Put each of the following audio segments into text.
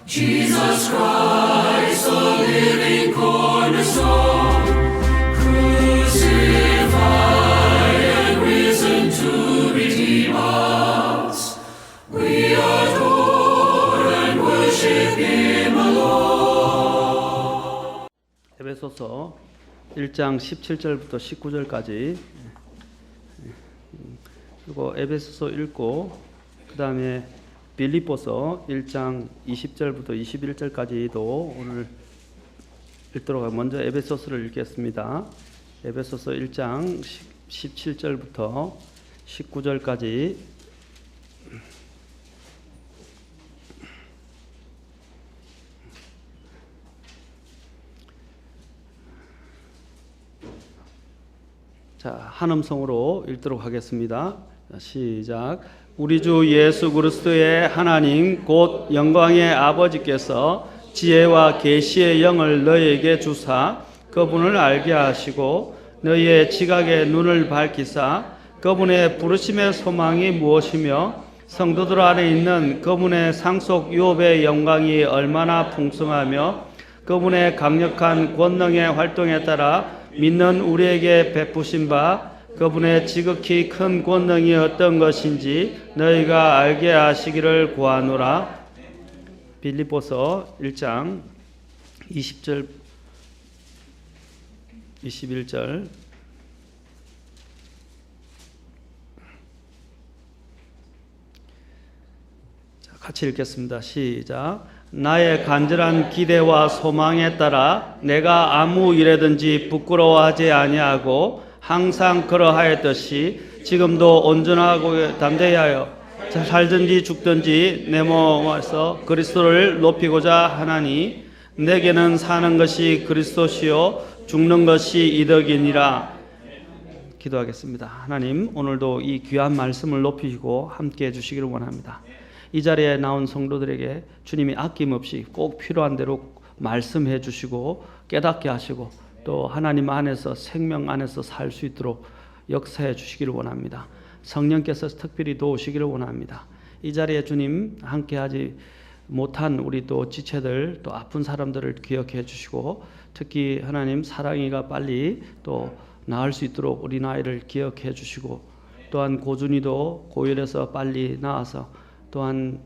Jesus Christ, the living cornerstone, crucified and risen to redeem us. We adore and worship Him alone. 에베소서 1장 17절부터 19절까지 그리고 에베소서 읽고 그 다음에 빌립보서 1장 20절부터 21절까지도 오늘 읽도록 먼저 에베소서를 읽겠습니다. 에베소서 1장 17절부터 19절까지 자, 한 음성으로 읽도록 하겠습니다. 시작. 우리 주 예수 그리스도의 하나님 곧 영광의 아버지께서 지혜와 계시의 영을 너희에게 주사 그분을 알게 하시고 너희의 지각의 눈을 밝히사 그분의 부르심의 소망이 무엇이며 성도들 안에 있는 그분의 상속 유업의 영광이 얼마나 풍성하며 그분의 강력한 권능의 활동에 따라 믿는 우리에게 베푸신 바 그분의 지극히 큰 권능이 어떤 것인지 너희가 알게 하시기를 구하노라. 빌립보서 1장 20절 21절 자, 같이 읽겠습니다. 시작. 나의 간절한 기대와 소망에 따라 내가 아무 일에든지 부끄러워하지 아니하고 항상 그러하였듯이 지금도 온전하고 담대히 하여 살든지 죽든지 내 몸에서 그리스도를 높이고자 하나니 내게는 사는 것이 그리스도시요 죽는 것이 이득이니라. 기도하겠습니다. 하나님, 오늘도 이 귀한 말씀을 높이시고 함께 해주시기를 원합니다. 이 자리에 나온 성도들에게 주님이 아낌없이 꼭 필요한 대로 말씀해 주시고 깨닫게 하시고 또 하나님 안에서 생명 안에서 살 수 있도록 역사해 주시기를 원합니다. 성령께서 특별히 도우시기를 원합니다. 이 자리에 주님 함께하지 못한 우리 또 지체들 또 아픈 사람들을 기억해 주시고 특히 하나님 사랑이가 빨리 또 나을 수 있도록 우리 나이를 기억해 주시고 또한 고준이도 고열에서 빨리 나아서 또한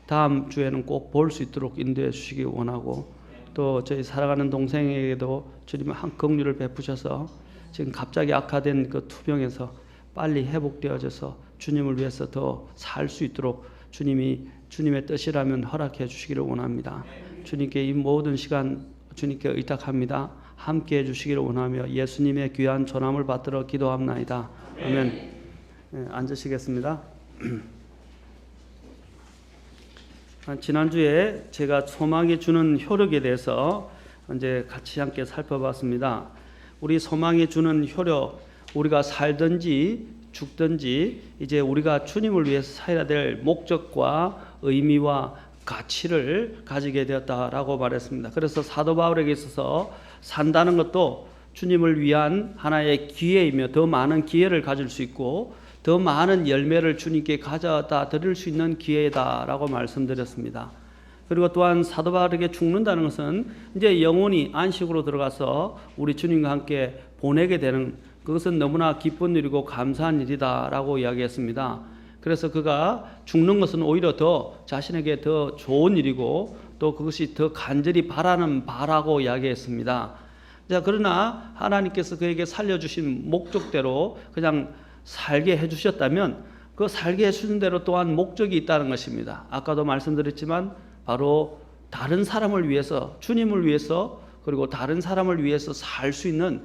다음 주에는 꼭 볼 수 있도록 인도해 주시기 원하고 또 저희 살아가는 동생에게도 주님의 한 긍휼을 베푸셔서 지금 갑자기 악화된 그 투병에서 빨리 회복되어져서 주님을 위해서 더 살 수 있도록 주님이 주님의 뜻이라면 허락해 주시기를 원합니다. 주님께 이 모든 시간 주님께 의탁합니다. 함께 해 주시기를 원하며 예수님의 귀한 전함을 받들어 기도합나이다. 아멘. 네, 앉으시겠습니다. 지난주에 제가 소망이 주는 효력에 대해서 이제 같이 함께 살펴봤습니다. 우리 소망이 주는 효력, 우리가 살든지 죽든지 이제 우리가 주님을 위해서 살아야 될 목적과 의미와 가치를 가지게 되었다라고 말했습니다. 그래서 사도 바울에게 있어서 산다는 것도 주님을 위한 하나의 기회이며 더 많은 기회를 가질 수 있고 더 많은 열매를 주님께 가져다 드릴 수 있는 기회다라고 말씀드렸습니다. 그리고 또한 사도 바울에게 죽는다는 것은 이제 영혼이 안식으로 들어가서 우리 주님과 함께 보내게 되는 그것은 너무나 기쁜 일이고 감사한 일이다라고 이야기했습니다. 그래서 그가 죽는 것은 오히려 더 자신에게 더 좋은 일이고 또 그것이 더 간절히 바라는 바라고 이야기했습니다. 자, 그러나 하나님께서 그에게 살려주신 목적대로 그냥 살게 해주셨다면 그 살게 해주신 대로 또한 목적이 있다는 것입니다. 아까도 말씀드렸지만 바로 다른 사람을 위해서 주님을 위해서 그리고 다른 사람을 위해서 살 수 있는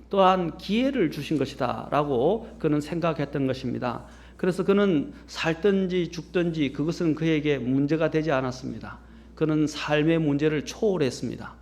또한 기회를 주신 것이다 라고 그는 생각했던 것입니다. 그래서 그는 살든지 죽든지 그것은 그에게 문제가 되지 않았습니다. 그는 삶의 문제를 초월했습니다.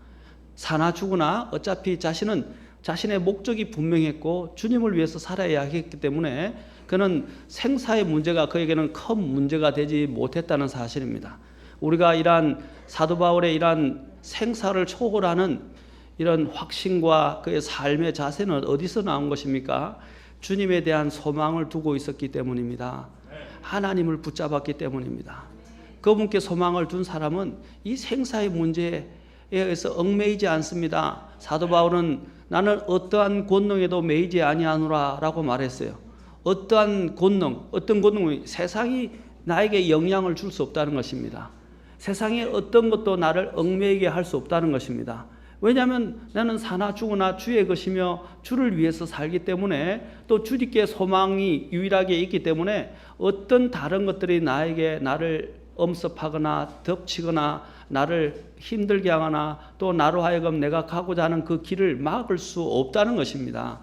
사나 죽으나 어차피 자신의 목적이 분명했고 주님을 위해서 살아야 했기 때문에 그는 생사의 문제가 그에게는 큰 문제가 되지 못했다는 사실입니다. 우리가 이러한 사도 바울의 이러한 생사를 초월하는 이런 확신과 그의 삶의 자세는 어디서 나온 것입니까? 주님에 대한 소망을 두고 있었기 때문입니다. 하나님을 붙잡았기 때문입니다. 그분께 소망을 둔 사람은 이 생사의 문제에 의해서 얽매이지 않습니다. 사도 바울은 나는 어떠한 권능에도 매이지 아니하노라 라고 말했어요. 어떠한 권능, 어떤 권능은 세상이 나에게 영향을 줄 수 없다는 것입니다. 세상에 어떤 것도 나를 얽매이게 할 수 없다는 것입니다. 왜냐하면 나는 사나 죽으나 주의 것이며 주를 위해서 살기 때문에 또 주님께 소망이 유일하게 있기 때문에 어떤 다른 것들이 나를 엄습하거나 덮치거나 나를 힘들게 하거나 또 나로 하여금 내가 가고자 하는 그 길을 막을 수 없다는 것입니다.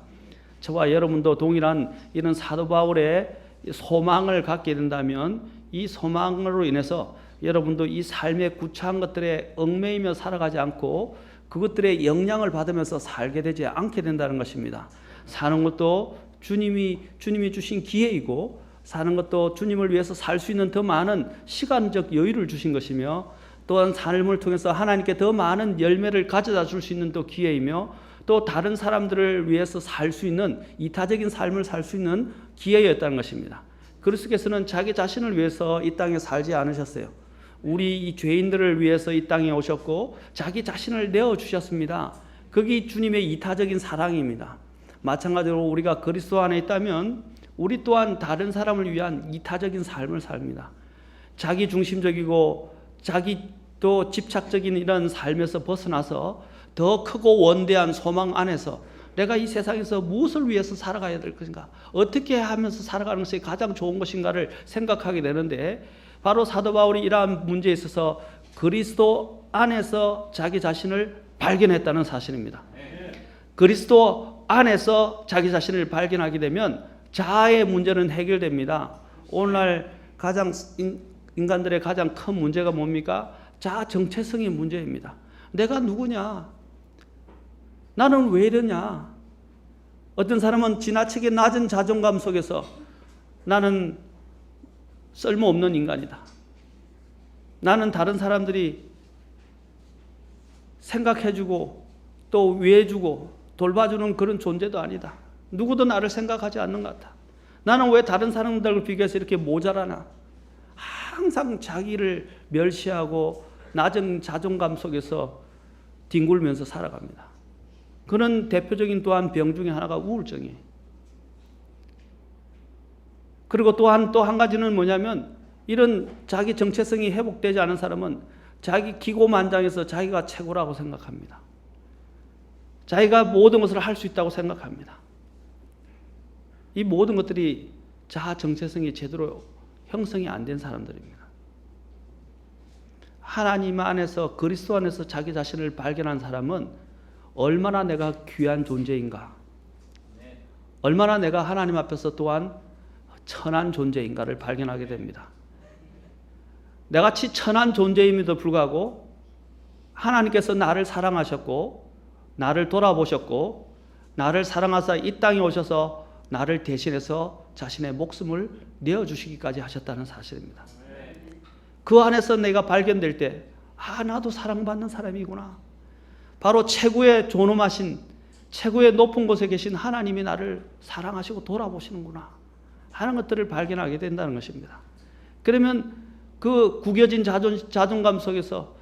저와 여러분도 동일한 이런 사도 바울의 소망을 갖게 된다면 이 소망으로 인해서 여러분도 이 삶의 구차한 것들에 얽매이며 살아가지 않고 그것들의 영향을 받으면서 살게 되지 않게 된다는 것입니다. 사는 것도 주님이 주신 기회이고 사는 것도 주님을 위해서 살 수 있는 더 많은 시간적 여유를 주신 것이며 또한 삶을 통해서 하나님께 더 많은 열매를 가져다 줄 수 있는 또 기회이며 또 다른 사람들을 위해서 살 수 있는 이타적인 삶을 살 수 있는 기회였다는 것입니다. 그리스도께서는 자기 자신을 위해서 이 땅에 살지 않으셨어요. 우리 이 죄인들을 위해서 이 땅에 오셨고 자기 자신을 내어주셨습니다. 그게 주님의 이타적인 사랑입니다. 마찬가지로 우리가 그리스도 안에 있다면 우리 또한 다른 사람을 위한 이타적인 삶을 삽니다. 자기 중심적이고 자기 또 집착적인 이런 삶에서 벗어나서 더 크고 원대한 소망 안에서 내가 이 세상에서 무엇을 위해서 살아가야 될 것인가, 어떻게 하면서 살아가는 것이 가장 좋은 것인가를 생각하게 되는데 바로 사도 바울이 이러한 문제에 있어서 그리스도 안에서 자기 자신을 발견했다는 사실입니다. 그리스도 안에서 자기 자신을 발견하게 되면 자아의 문제는 해결됩니다. 오늘날 인간들의 가장 큰 문제가 뭡니까? 자아 정체성의 문제입니다. 내가 누구냐? 나는 왜 이러냐? 어떤 사람은 지나치게 낮은 자존감 속에서 나는 쓸모없는 인간이다. 나는 다른 사람들이 생각해주고 또 위해주고 돌봐주는 그런 존재도 아니다. 누구도 나를 생각하지 않는 것 같아. 나는 왜 다른 사람들과 비교해서 이렇게 모자라나? 항상 자기를 멸시하고 낮은 자존감 속에서 뒹굴면서 살아갑니다. 그런 대표적인 또한 병 중에 하나가 우울증이에요. 그리고 또한 또 한 가지는 뭐냐면 이런 자기 정체성이 회복되지 않은 사람은 자기 기고만장해서 자기가 최고라고 생각합니다. 자기가 모든 것을 할 수 있다고 생각합니다. 이 모든 것들이 자아 정체성이 제대로 형성이 안 된 사람들입니다. 하나님 안에서 그리스도 안에서 자기 자신을 발견한 사람은 얼마나 내가 귀한 존재인가, 얼마나 내가 하나님 앞에서 또한 천한 존재인가를 발견하게 됩니다. 내같이 천한 존재임에도 불구하고 하나님께서 나를 사랑하셨고 나를 돌아보셨고 나를 사랑하사 이 땅에 오셔서 나를 대신해서 자신의 목숨을 내어주시기까지 하셨다는 사실입니다. 그 안에서 내가 발견될 때 나도 사랑받는 사람이구나. 바로 최고의 존엄하신 최고의 높은 곳에 계신 하나님이 나를 사랑하시고 돌아보시는구나 하는 것들을 발견하게 된다는 것입니다. 그러면 그 구겨진 자존감 속에서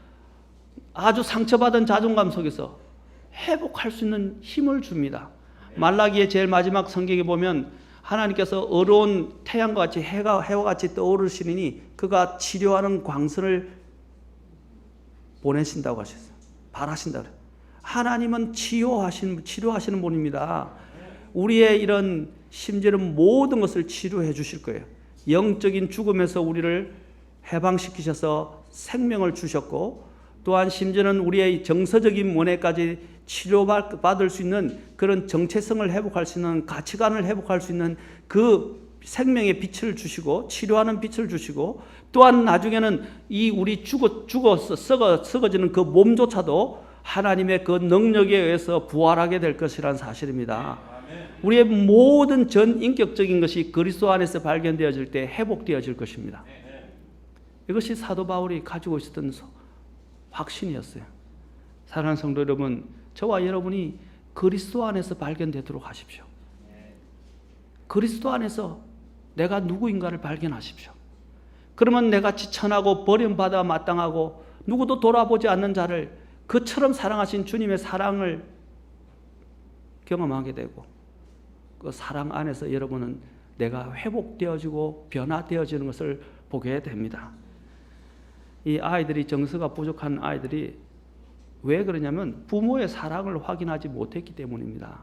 아주 상처받은 자존감 속에서 회복할 수 있는 힘을 줍니다. 말라기의 제일 마지막 성경에 보면 하나님께서 어두운 태양과 같이 해와 같이 떠오르시니 그가 치료하는 광선을 보내신다고 하셨어요. 바라신다 그래요. 하나님은 치료하시는 분입니다. 우리의 이런 심지어는 모든 것을 치료해 주실 거예요. 영적인 죽음에서 우리를 해방시키셔서 생명을 주셨고 또한 심지어는 우리의 정서적인 문제까지 치료받을 수 있는 그런 정체성을 회복할 수 있는 가치관을 회복할 수 있는 그 생명의 빛을 주시고 치료하는 빛을 주시고 또한 나중에는 이 우리 죽어서 썩어지는 그 몸조차도 하나님의 그 능력에 의해서 부활하게 될 것이라는 사실입니다. 우리의 모든 전인격적인 것이 그리스도 안에서 발견되어질 때 회복되어질 것입니다. 이것이 사도 바울이 가지고 있었던 확신이었어요. 사랑하는 성도 여러분, 저와 여러분이 그리스도 안에서 발견되도록 하십시오. 그리스도 안에서 내가 누구인가를 발견하십시오. 그러면 내가 지천하고 버림받아 마땅하고 누구도 돌아보지 않는 자를 그처럼 사랑하신 주님의 사랑을 경험하게 되고, 그 사랑 안에서 여러분은 내가 회복되어지고 변화되어지는 것을 보게 됩니다. 이 아이들이, 정서가 부족한 아이들이 왜 그러냐면 부모의 사랑을 확인하지 못했기 때문입니다.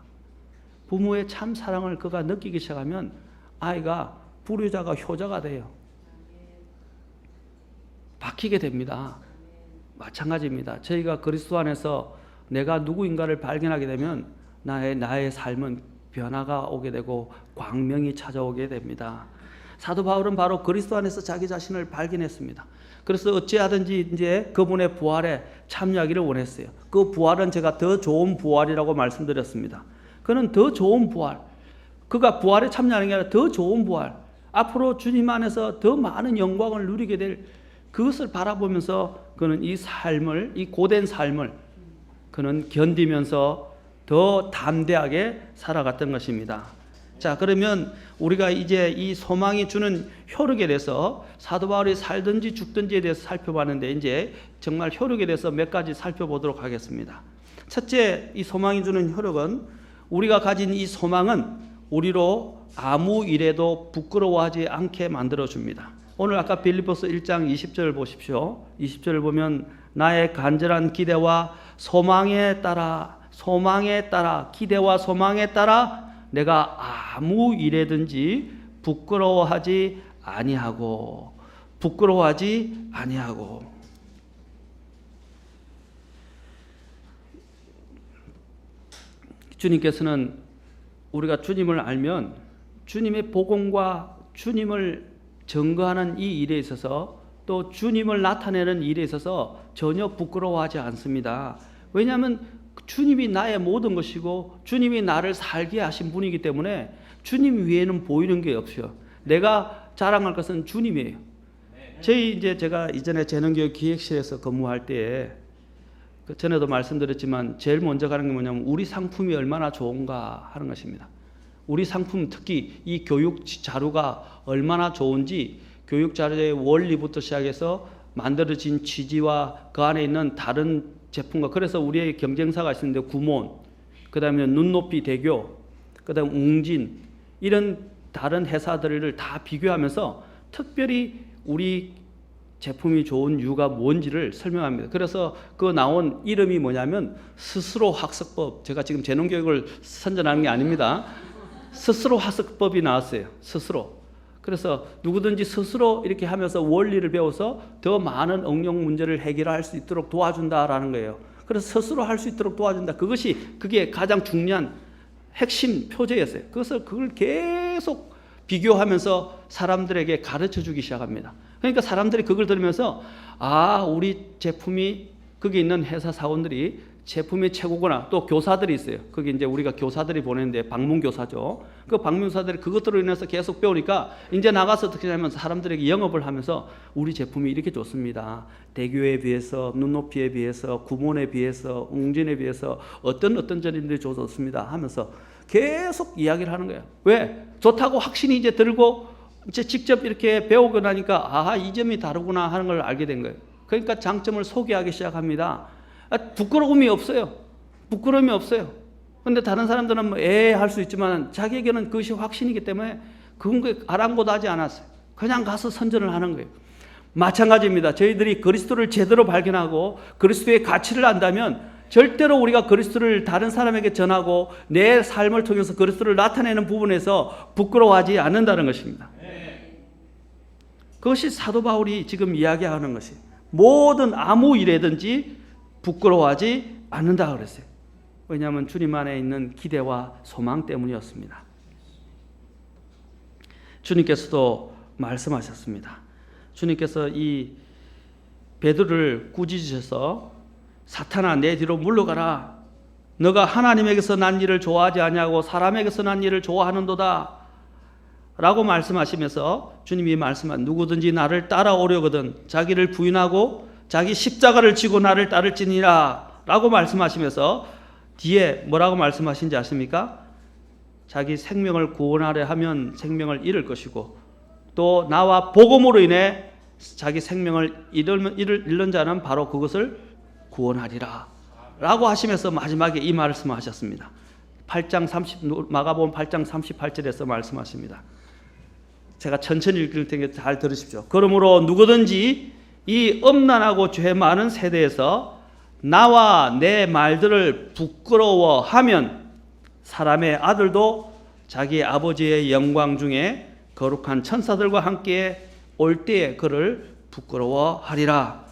부모의 참 사랑을 그가 느끼기 시작하면 아이가 불효자가 효자가 돼요. 바뀌게 됩니다. 마찬가지입니다. 저희가 그리스도 안에서 내가 누구인가를 발견하게 되면 나의 삶은 변화가 오게 되고 광명이 찾아오게 됩니다. 사도 바울은 바로 그리스도 안에서 자기 자신을 발견했습니다. 그래서 어찌하든지 이제 그분의 부활에 참여하기를 원했어요. 그 부활은 제가 더 좋은 부활이라고 말씀드렸습니다. 그는 더 좋은 부활, 그가 부활에 참여하는 게 아니라 더 좋은 부활, 앞으로 주님 안에서 더 많은 영광을 누리게 될 그것을 바라보면서 그는 이 삶을, 이 고된 삶을 그는 견디면서 더 담대하게 살아갔던 것입니다. 자, 그러면 우리가 이제 이 소망이 주는 효력에 대해서 사도 바울이 살든지 죽든지에 대해서 살펴봤는데, 이제 정말 효력에 대해서 몇 가지 살펴보도록 하겠습니다. 첫째, 이 소망이 주는 효력은, 우리가 가진 이 소망은 우리로 아무 일에도 부끄러워하지 않게 만들어줍니다. 오늘 아까 빌립보서 1장 20절을 보십시오. 20절을 보면 나의 간절한 기대와 소망에 따라, 기대와 소망에 따라 내가 아무 일에든지 부끄러워하지 아니하고. 주님께서는 우리가 주님을 알면 주님의 복음과 주님을 증거하는 이 일에 있어서, 또 주님을 나타내는 일에 있어서 전혀 부끄러워하지 않습니다. 왜냐하면 주님이 나의 모든 것이고 주님이 나를 살게 하신 분이기 때문에 주님 위에는 보이는 게 없어요. 내가 자랑할 것은 주님이에요. 제가 이전에 재능교육 기획실에서 근무할 때에, 그 전에도 말씀드렸지만 제일 먼저 가는 게 뭐냐면 우리 상품이 얼마나 좋은가 하는 것입니다. 우리 상품, 특히 이 교육 자료가 얼마나 좋은지, 교육 자료의 원리부터 시작해서 만들어진 취지와 그 안에 있는 다른 제품과, 그래서 우리의 경쟁사가 있는데 구몬, 그 다음에 눈높이 대교, 그 다음 웅진, 이런 다른 회사들을 다 비교하면서 특별히 우리 제품이 좋은 이유가 뭔지를 설명합니다. 그래서 그 나온 이름이 뭐냐면 스스로 학습법. 제가 지금 재능교육을 선전하는 게 아닙니다. 스스로 학습법이 나왔어요. 스스로. 그래서 누구든지 스스로 이렇게 하면서 원리를 배워서 더 많은 응용 문제를 해결할 수 있도록 도와준다라는 거예요. 그래서 스스로 할 수 있도록 도와준다. 그게 가장 중요한 핵심 표제였어요. 그걸 계속 비교하면서 사람들에게 가르쳐 주기 시작합니다. 그러니까 사람들이 그걸 들으면서, 우리 제품이, 거기 있는 회사 사원들이 제품이 최고구나. 또 교사들이 있어요. 거기 이제 우리가 교사들이 보내는데 방문교사죠. 그 방문교사들이 그것들로 인해서 계속 배우니까 이제 나가서 어떻게 하냐면 사람들에게 영업을 하면서 우리 제품이 이렇게 좋습니다. 대교에 비해서, 눈높이에 비해서, 구몬에 비해서, 웅진에 비해서 어떤 점들이 좋습니다 하면서 계속 이야기를 하는 거예요. 왜? 좋다고 확신이 이제 들고 이제 직접 이렇게 배우고 나니까 이 점이 다르구나 하는 걸 알게 된 거예요. 그러니까 장점을 소개하기 시작합니다. 부끄러움이 없어요. 그런데 다른 사람들은 할 수 있지만 자기에게는 그것이 확신이기 때문에 그건 아랑곳하지 않았어요. 그냥 가서 선전을 하는 거예요. 마찬가지입니다. 저희들이 그리스도를 제대로 발견하고 그리스도의 가치를 안다면 절대로 우리가 그리스도를 다른 사람에게 전하고 내 삶을 통해서 그리스도를 나타내는 부분에서 부끄러워하지 않는다는 것입니다. 그것이 사도 바울이 지금 이야기하는 것이, 모든 아무 일에든지 부끄러워하지 않는다 그랬어요. 왜냐하면 주님 안에 있는 기대와 소망 때문이었습니다. 주님께서도 말씀하셨습니다. 주님께서 이 베드로를 꾸짖으셔서 사탄아 내 뒤로 물러가라. 너가 하나님에게서 난 일을 좋아하지 아니하고 사람에게서 난 일을 좋아하는도다 라고 말씀하시면서 주님이 말씀한, 누구든지 나를 따라오려거든 자기를 부인하고 자기 십자가를 지고 나를 따를지니라 라고 말씀하시면서 뒤에 뭐라고 말씀하신지 아십니까? 자기 생명을 구원하려 하면 생명을 잃을 것이고 또 나와 복음으로 인해 자기 생명을 잃는 자는 바로 그것을 구원하리라 라고 하시면서 마지막에 이 말씀을 하셨습니다. 마가복음 8장 38절에서 말씀하십니다. 제가 천천히 읽을 테니까 잘 들으십시오. 그러므로 누구든지 이 음란하고 죄 많은 세대에서 나와 내 말들을 부끄러워하면 사람의 아들도 자기 아버지의 영광 중에 거룩한 천사들과 함께 올 때에 그를 부끄러워하리라.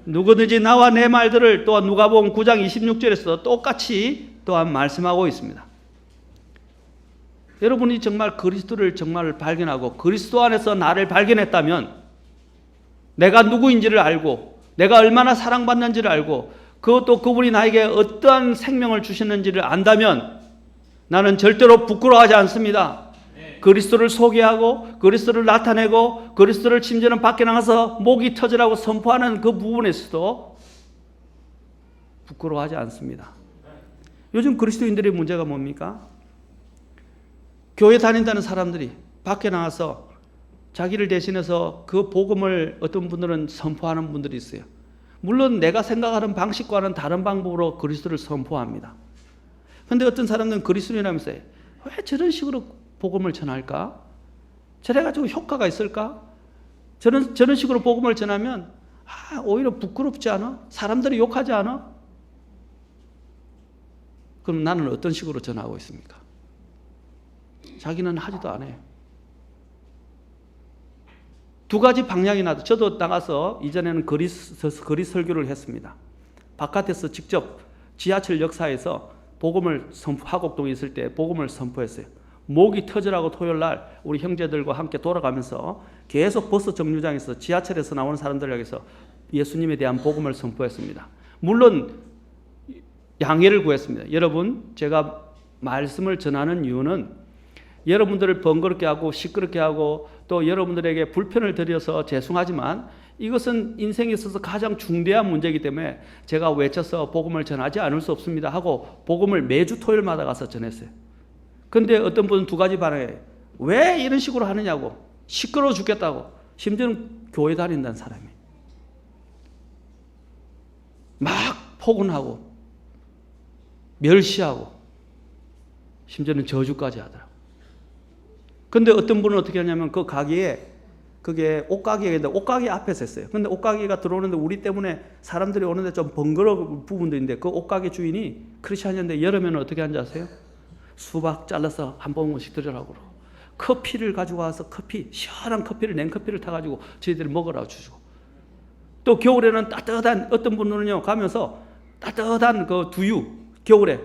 누구든지 나와 내 말들을 또한 누가복음 9장 26절에서 똑같이 또한 말씀하고 있습니다. 여러분이 정말 그리스도를 정말 발견하고 그리스도 안에서 나를 발견했다면, 내가 누구인지를 알고 내가 얼마나 사랑받는지를 알고 그것도 그분이 나에게 어떠한 생명을 주시는지를 안다면 나는 절대로 부끄러워하지 않습니다. 그리스도를 소개하고 그리스도를 나타내고 그리스도를 심지어는 밖에 나가서 목이 터지라고 선포하는 그 부분에서도 부끄러워하지 않습니다. 요즘 그리스도인들의 문제가 뭡니까? 교회 다닌다는 사람들이 밖에 나가서 자기를 대신해서 그 복음을 어떤 분들은 선포하는 분들이 있어요. 물론 내가 생각하는 방식과는 다른 방법으로 그리스도를 선포합니다. 그런데 어떤 사람들은 그리스도인이라면서 왜 저런 식으로 복음을 전할까? 저래가지고 효과가 있을까? 저런 식으로 복음을 전하면 오히려 부끄럽지 않아? 사람들이 욕하지 않아? 그럼 나는 어떤 식으로 전하고 있습니까? 자기는 하지도 않아요. 두 가지 방향이 나도. 저도 나가서 이전에는 거리 설교를 했습니다. 바깥에서 직접 지하철 역사에서 복음을 하곡동에 있을 때 복음을 선포했어요. 목이 터지라고 토요일 날 우리 형제들과 함께 돌아가면서 계속 버스 정류장에서 지하철에서 나오는 사람들을 향해서 예수님에 대한 복음을 선포했습니다. 물론 양해를 구했습니다. 여러분, 제가 말씀을 전하는 이유는 여러분들을 번거롭게 하고 시끄럽게 하고 또 여러분들에게 불편을 드려서 죄송하지만 이것은 인생에 있어서 가장 중대한 문제이기 때문에 제가 외쳐서 복음을 전하지 않을 수 없습니다 하고 복음을 매주 토요일마다 가서 전했어요. 근데 어떤 분은 두 가지 반응해요. 왜 이런 식으로 하느냐고. 시끄러워 죽겠다고. 심지어는 교회 다닌다는 사람이 막 폭언하고 멸시하고 심지어는 저주까지 하더라고요. 근데 어떤 분은 어떻게 하냐면 그 가게에, 그게 옷가게인데 옷가게 앞에서 했어요. 근데 옷가게가 들어오는데 우리 때문에 사람들이 오는데 좀 번거로운 부분도 있는데 그 옷가게 주인이 크리스찬이었는데 여름에는 어떻게 하는지 아세요? 수박 잘라서 한 봉씩 드리라고 그러고 커피를 가지고 와서 시원한 커피를, 냉커피를 타가지고 저희들이 먹으라고 주시고, 또 겨울에는 따뜻한, 어떤 분은요 가면서 따뜻한 그 두유, 겨울에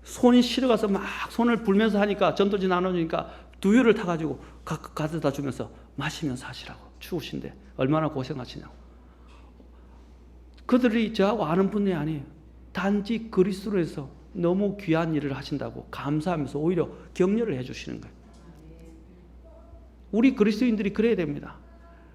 손이 시려가서 막 손을 불면서 하니까 전도지 나눠주니까 두유를 타가지고 가져다 주면서 마시면서 하시라고. 추우신데 얼마나 고생하시냐고. 그들이 저하고 아는 분이 아니에요. 단지 그리스도로 해서 너무 귀한 일을 하신다고 감사하면서 오히려 격려를 해주시는 거예요. 우리 그리스도인들이 그래야 됩니다.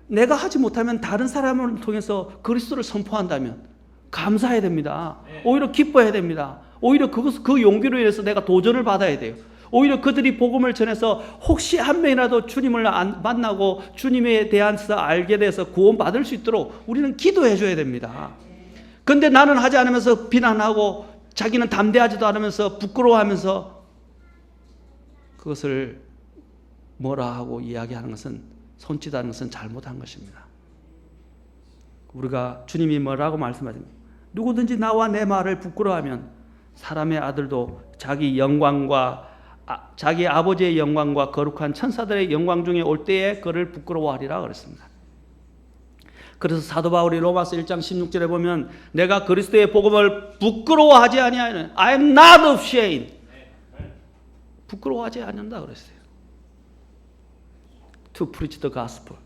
내가 하지 못하면 다른 사람을 통해서 그리스도를 선포한다면 감사해야 됩니다. 오히려 기뻐해야 됩니다. 오히려 그 용기로 인해서 내가 도전을 받아야 돼요. 오히려 그들이 복음을 전해서 혹시 한 명이라도 주님을 만나고 주님에 대해서 알게 돼서 구원받을 수 있도록 우리는 기도해 줘야 됩니다. 그런데 나는 하지 않으면서 비난하고 자기는 담대하지도 않으면서 부끄러워하면서 그것을 뭐라 하고 이야기하는 것은, 손짓하는 것은 잘못한 것입니다. 우리가 주님이 뭐라고 말씀하십니까? 누구든지 나와 내 말을 부끄러워하면 사람의 아들도 자기 영광과 자기 아버지의 영광과 거룩한 천사들의 영광 중에 올 때에 그를 부끄러워하리라 그랬습니다. 그래서 사도 바울이 로마서 1장 16절에 보면 내가 그리스도의 복음을 부끄러워하지 아니하는 I am not ashamed. 부끄러워하지 않는다 그랬어요. To preach the gospel.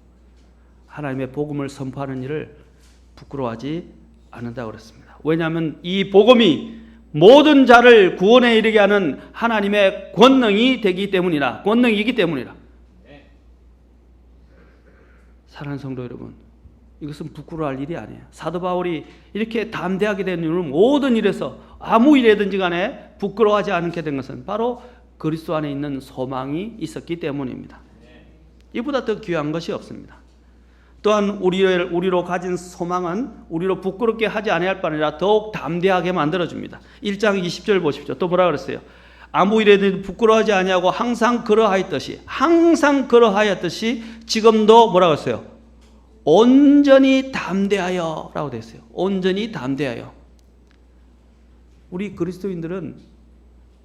하나님의 복음을 선포하는 일을 부끄러워하지 않는다 그랬습니다. 왜냐하면 이 복음이 모든 자를 구원에 이르게 하는 하나님의 권능이 되기 때문이라, 권능이기 때문이라. 사랑하는 성도 여러분, 이것은 부끄러워할 일이 아니에요. 사도 바울이 이렇게 담대하게 된 이유는 모든 일에서 아무 일이든지 간에 부끄러워하지 않게 된 것은 바로 그리스도 안에 있는 소망이 있었기 때문입니다. 이보다 더 귀한 것이 없습니다. 또한 우리로 가진 소망은 우리로 부끄럽게 하지 아니할 뿐 아니라 더욱 담대하게 만들어줍니다. 1장 20절 보십시오. 또 뭐라 그랬어요? 아무 일에도 부끄러워하지 아니하고 항상 그러하였듯이 지금도 뭐라고 했어요? 온전히 담대하여 라고 되어 있어요. 온전히 담대하여. 우리 그리스도인들은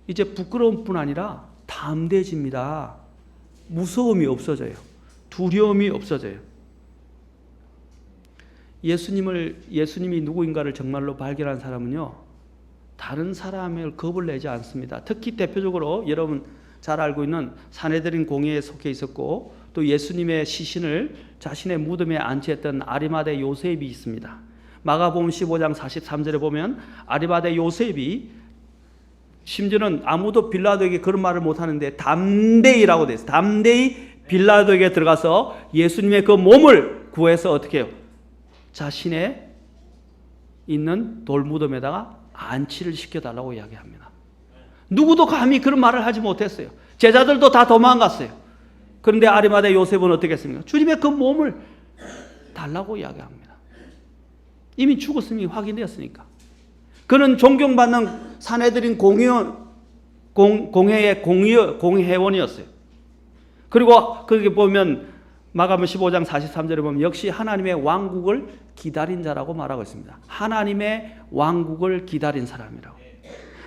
이제 부끄러움 뿐 아니라 담대해집니다. 무서움이 없어져요. 두려움이 없어져요. 예수님이 누구인가를 정말로 발견한 사람은요, 다른 사람을 겁을 내지 않습니다. 특히 대표적으로 여러분 잘 알고 있는 산헤드린 공회에 속해 있었고, 또 예수님의 시신을 자신의 무덤에 안치했던 아리마대 요셉이 있습니다. 마가복음 15장 43절에 보면 아리마대 요셉이 심지어는 아무도 빌라도에게 그런 말을 못하는데 담대히라고 되어 있어요. 담대히 빌라도에게 들어가서 예수님의 그 몸을 구해서 어떻게 해요? 자신의 있는 돌무덤에다가 안치를 시켜달라고 이야기합니다. 누구도 감히 그런 말을 하지 못했어요. 제자들도 다 도망갔어요. 그런데 아리마대 요셉은 어떻게 했습니까? 주님의 그 몸을 달라고 이야기합니다. 이미 죽었음이 확인되었으니까. 그는 존경받는 산헤드린 공회의 공회원이었어요. 그리고 거기 보면 마가복음 15장 43절에 보면 역시 하나님의 왕국을 기다린 자라고 말하고 있습니다. 하나님의 왕국을 기다린 사람이라고.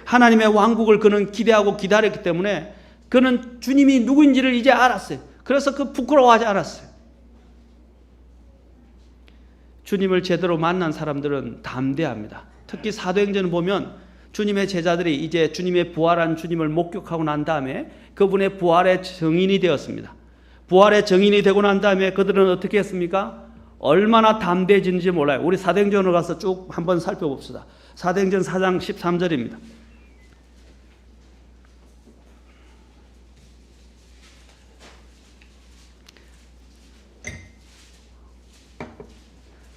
하나님의 왕국을 그는 기대하고 기다렸기 때문에 그는 주님이 누구인지를 이제 알았어요. 그래서 그 부끄러워하지 않았어요. 주님을 제대로 만난 사람들은 담대합니다. 특히 사도행전을 보면 주님의 제자들이 이제 주님의 부활한 주님을 목격하고 난 다음에 그분의 부활의 증인이 되었습니다. 부활의 증인이 되고 난 다음에 그들은 어떻게 했습니까? 얼마나 담대해지는지 몰라요. 우리 사도행전으로 가서 쭉 한번 살펴봅시다. 사도행전 4장 13절입니다.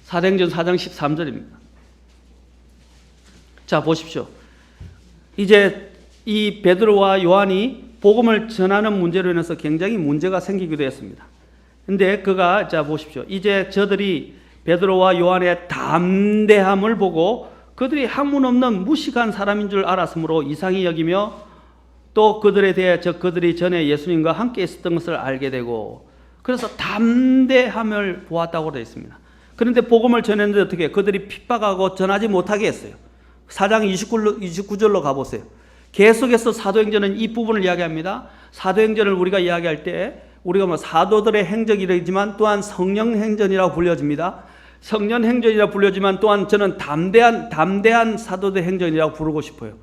사도행전 4장 13절입니다. 자, 보십시오. 이제 이 베드로와 요한이 복음을 전하는 문제로 인해서 굉장히 문제가 생기기도 했습니다. 근데 자, 보십시오. 이제 저들이 베드로와 요한의 담대함을 보고 그들이 학문 없는 무식한 사람인 줄 알았으므로 이상히 여기며 또 그들에 대해 그들이 전에 예수님과 함께 있었던 것을 알게 되고 그래서 담대함을 보았다고 되어 있습니다. 그런데 복음을 전했는데 어떻게 그들이 핍박하고 전하지 못하게 했어요. 4장 29절로 가보세요. 계속해서 사도행전은 이 부분을 이야기합니다. 사도행전을 우리가 이야기할 때 우리가 사도들의 행적이지만 또한 성령 행전이라고 불려집니다. 성령 행전이라고 불려지만 또한 저는 담대한 사도들 행전이라고 부르고 싶어요.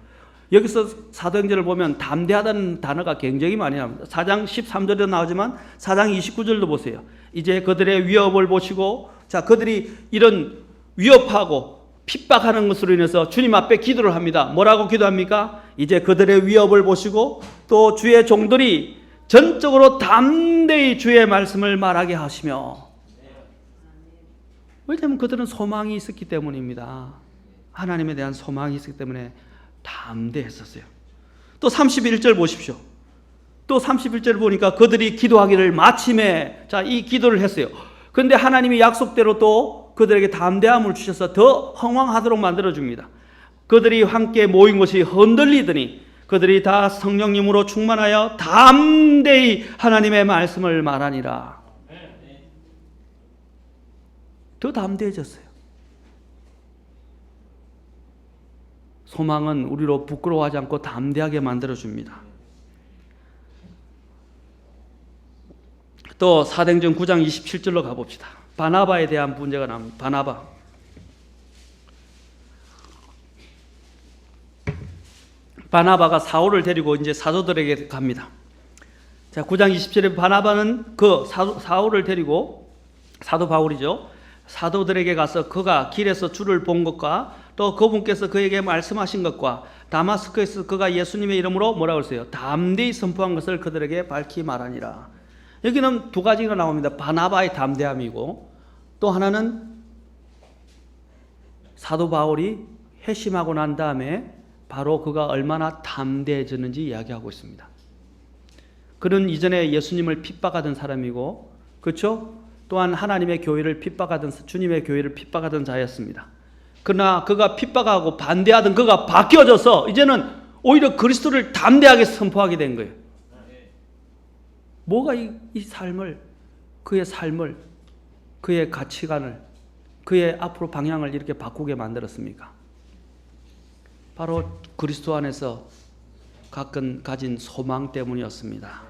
여기서 사도행전을 보면 담대하다는 단어가 굉장히 많이 나옵니다. 4장 13절에도 나오지만 4장 29절도 보세요. 이제 그들의 위협을 보시고 자, 그들이 이런 위협하고 핍박하는 것으로 인해서 주님 앞에 기도를 합니다. 뭐라고 기도합니까? 이제 그들의 위협을 보시고 또 주의 종들이 전적으로 담대히 주의 말씀을 말하게 하시며 왜냐하면 그들은 소망이 있었기 때문입니다. 하나님에 대한 소망이 있었기 때문에 담대했었어요. 또 31절 보십시오. 또 31절 보니까 그들이 기도하기를 마침에 자, 이 기도를 했어요. 그런데 하나님이 약속대로 또 그들에게 담대함을 주셔서 더 흥왕하도록 만들어줍니다. 그들이 함께 모인 것이 흔들리더니 그들이 다 성령님으로 충만하여 담대히 하나님의 말씀을 말하니라. 더 담대해졌어요. 소망은 우리로 부끄러워하지 않고 담대하게 만들어줍니다. 또 사도행전 9장 27절로 가봅시다. 바나바에 대한 문제가 나옵니다. 바나바가 사울을 데리고 이제 사도들에게 갑니다. 자, 9장 27절에 바나바는 그 사울을 데리고 사도 바울이죠. 사도들에게 가서 그가 길에서 주를 본 것과 또 그분께서 그에게 말씀하신 것과 다마스크에서 그가 예수님의 이름으로 뭐라고 했어요? 담대히 선포한 것을 그들에게 밝히 말하니라. 여기는 두 가지가 나옵니다. 바나바의 담대함이고 또 하나는 사도 바울이 회심하고 난 다음에 바로 그가 얼마나 담대해졌는지 이야기하고 있습니다. 그는 이전에 예수님을 핍박하던 사람이고 그렇죠? 또한 하나님의 교회를 핍박하던 주님의 교회를 핍박하던 자였습니다. 그러나 그가 핍박하고 반대하던 그가 바뀌어져서 이제는 오히려 그리스도를 담대하게 선포하게 된 거예요. 뭐가 이 삶을, 그의 삶을, 그의 가치관을, 그의 앞으로 방향을 이렇게 바꾸게 만들었습니까? 바로 그리스도 안에서 가진 소망 때문이었습니다.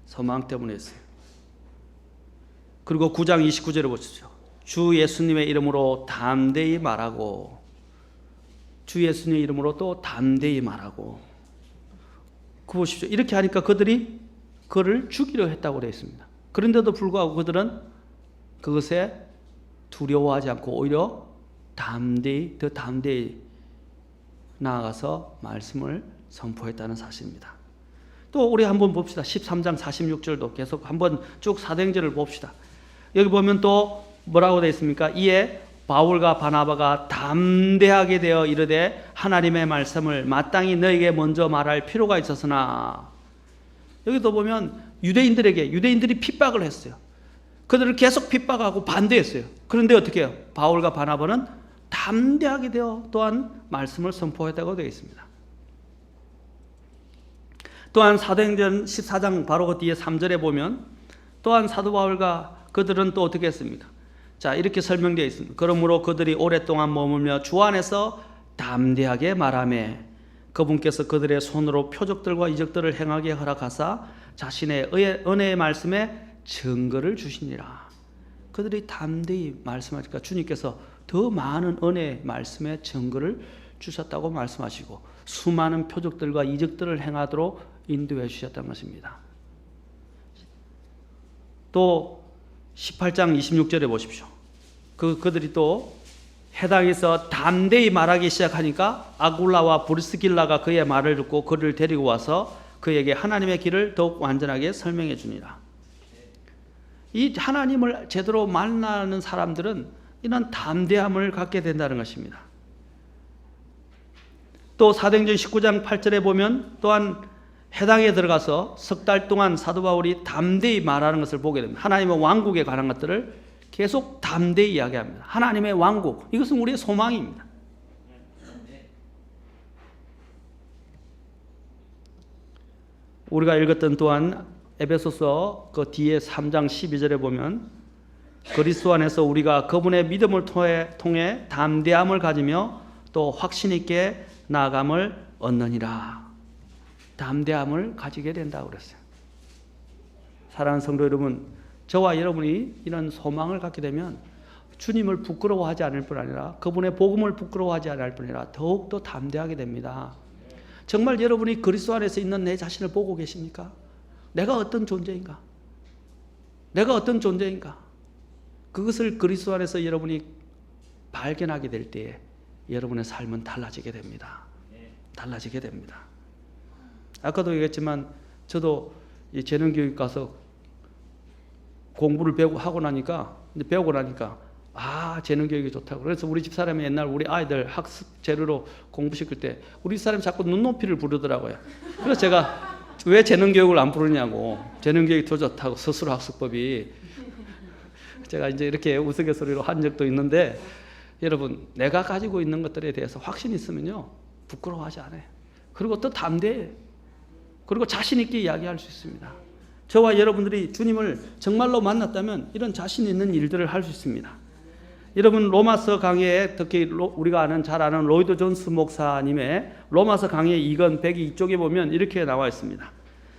소망 때문이었어요. 그리고 9장 29절을 보십시오. 주 예수님의 이름으로 담대히 말하고, 주 예수님의 이름으로 또 담대히 말하고. 그 보십시오. 이렇게 하니까 그들이 그를 죽이려 했다고 되어 있습니다. 그런데도 불구하고 그들은 그것에 두려워하지 않고 오히려 더 담대히 나아가서 말씀을 선포했다는 사실입니다. 또 우리 한번 봅시다. 13장 46절도 계속 한번 쭉 사도행전을 봅시다. 여기 보면 또 뭐라고 되어 있습니까? 이에 바울과 바나바가 담대하게 되어 이르되 하나님의 말씀을 마땅히 너에게 먼저 말할 필요가 있었으나, 여기도 보면 유대인들이 핍박을 했어요. 그들을 계속 핍박하고 반대했어요. 그런데 어떻게 해요? 바울과 바나바는 담대하게 되어 또한 말씀을 선포했다고 되어 있습니다. 또한 사도행전 14장 바로 그 뒤에 3절에 보면 또한 사도 바울과 그들은 또 어떻게 했습니까? 자, 이렇게 설명되어 있습니다. 그러므로 그들이 오랫동안 머물며 주 안에서 담대하게 말하며 그분께서 그들의 손으로 표적들과 이적들을 행하게 허락하사 자신의 은혜의 말씀에 증거를 주시니라. 그들이 담대히 말씀하니까 주님께서 더 많은 은혜의 말씀에 증거를 주셨다고 말씀하시고 수많은 표적들과 이적들을 행하도록 인도해 주셨다는 것입니다. 또 18장 26절에 보십시오. 그들이 또 해당에서 담대히 말하기 시작하니까 아굴라와 브리스길라가 그의 말을 듣고 그를 데리고 와서 그에게 하나님의 길을 더욱 완전하게 설명해 주니라. 이 하나님을 제대로 만나는 사람들은 이런 담대함을 갖게 된다는 것입니다. 또 사도행전 19장 8절에 보면 또한 해당에 들어가서 석 달 동안 사도 바울이 담대히 말하는 것을 보게 됩니다. 하나님의 왕국에 관한 것들을 계속 담대히 이야기합니다. 하나님의 왕국, 이것은 우리의 소망입니다. 우리가 읽었던 또한 에베소서 그 뒤에 3장 12절에 보면 그리스도 안에서 우리가 그분의 믿음을 통해 담대함을 가지며 또 확신 있게 나아감을 얻느니라. 담대함을 가지게 된다고 그랬어요. 사랑하는 성도 여러분, 저와 여러분이 이런 소망을 갖게 되면 주님을 부끄러워하지 않을 뿐 아니라 그분의 복음을 부끄러워하지 않을 뿐 아니라 더욱더 담대하게 됩니다. 정말 여러분이 그리스도 안에서 있는 내 자신을 보고 계십니까? 내가 어떤 존재인가? 내가 어떤 존재인가? 그것을 그리스도 안에서 여러분이 발견하게 될 때에 여러분의 삶은 달라지게 됩니다. 달라지게 됩니다. 아까도 얘기했지만 저도 재능교육 가서 공부를 배우고 나니까 재능교육이 좋다고. 그래서 우리 집사람이 옛날 우리 아이들 학습 재료로 공부시킬 때 우리 집사람이 자꾸 눈높이를 부르더라고요. 그래서 제가 왜 재능교육을 안 부르냐고, 재능교육이 더 좋다고, 스스로학습법이. 제가 이제 이렇게 우스갯소리로 한 적도 있는데, 여러분, 내가 가지고 있는 것들에 대해서 확신이 있으면요 부끄러워하지 않아요. 그리고 또 담대해. 그리고 자신 있게 이야기할 수 있습니다. 저와 여러분들이 주님을 정말로 만났다면 이런 자신 있는 일들을 할 수 있습니다. 여러분, 로마서 강의에 특히 우리가 잘 아는 로이드 존스 목사님의 로마서 강의 2권 102쪽에 보면 이렇게 나와 있습니다.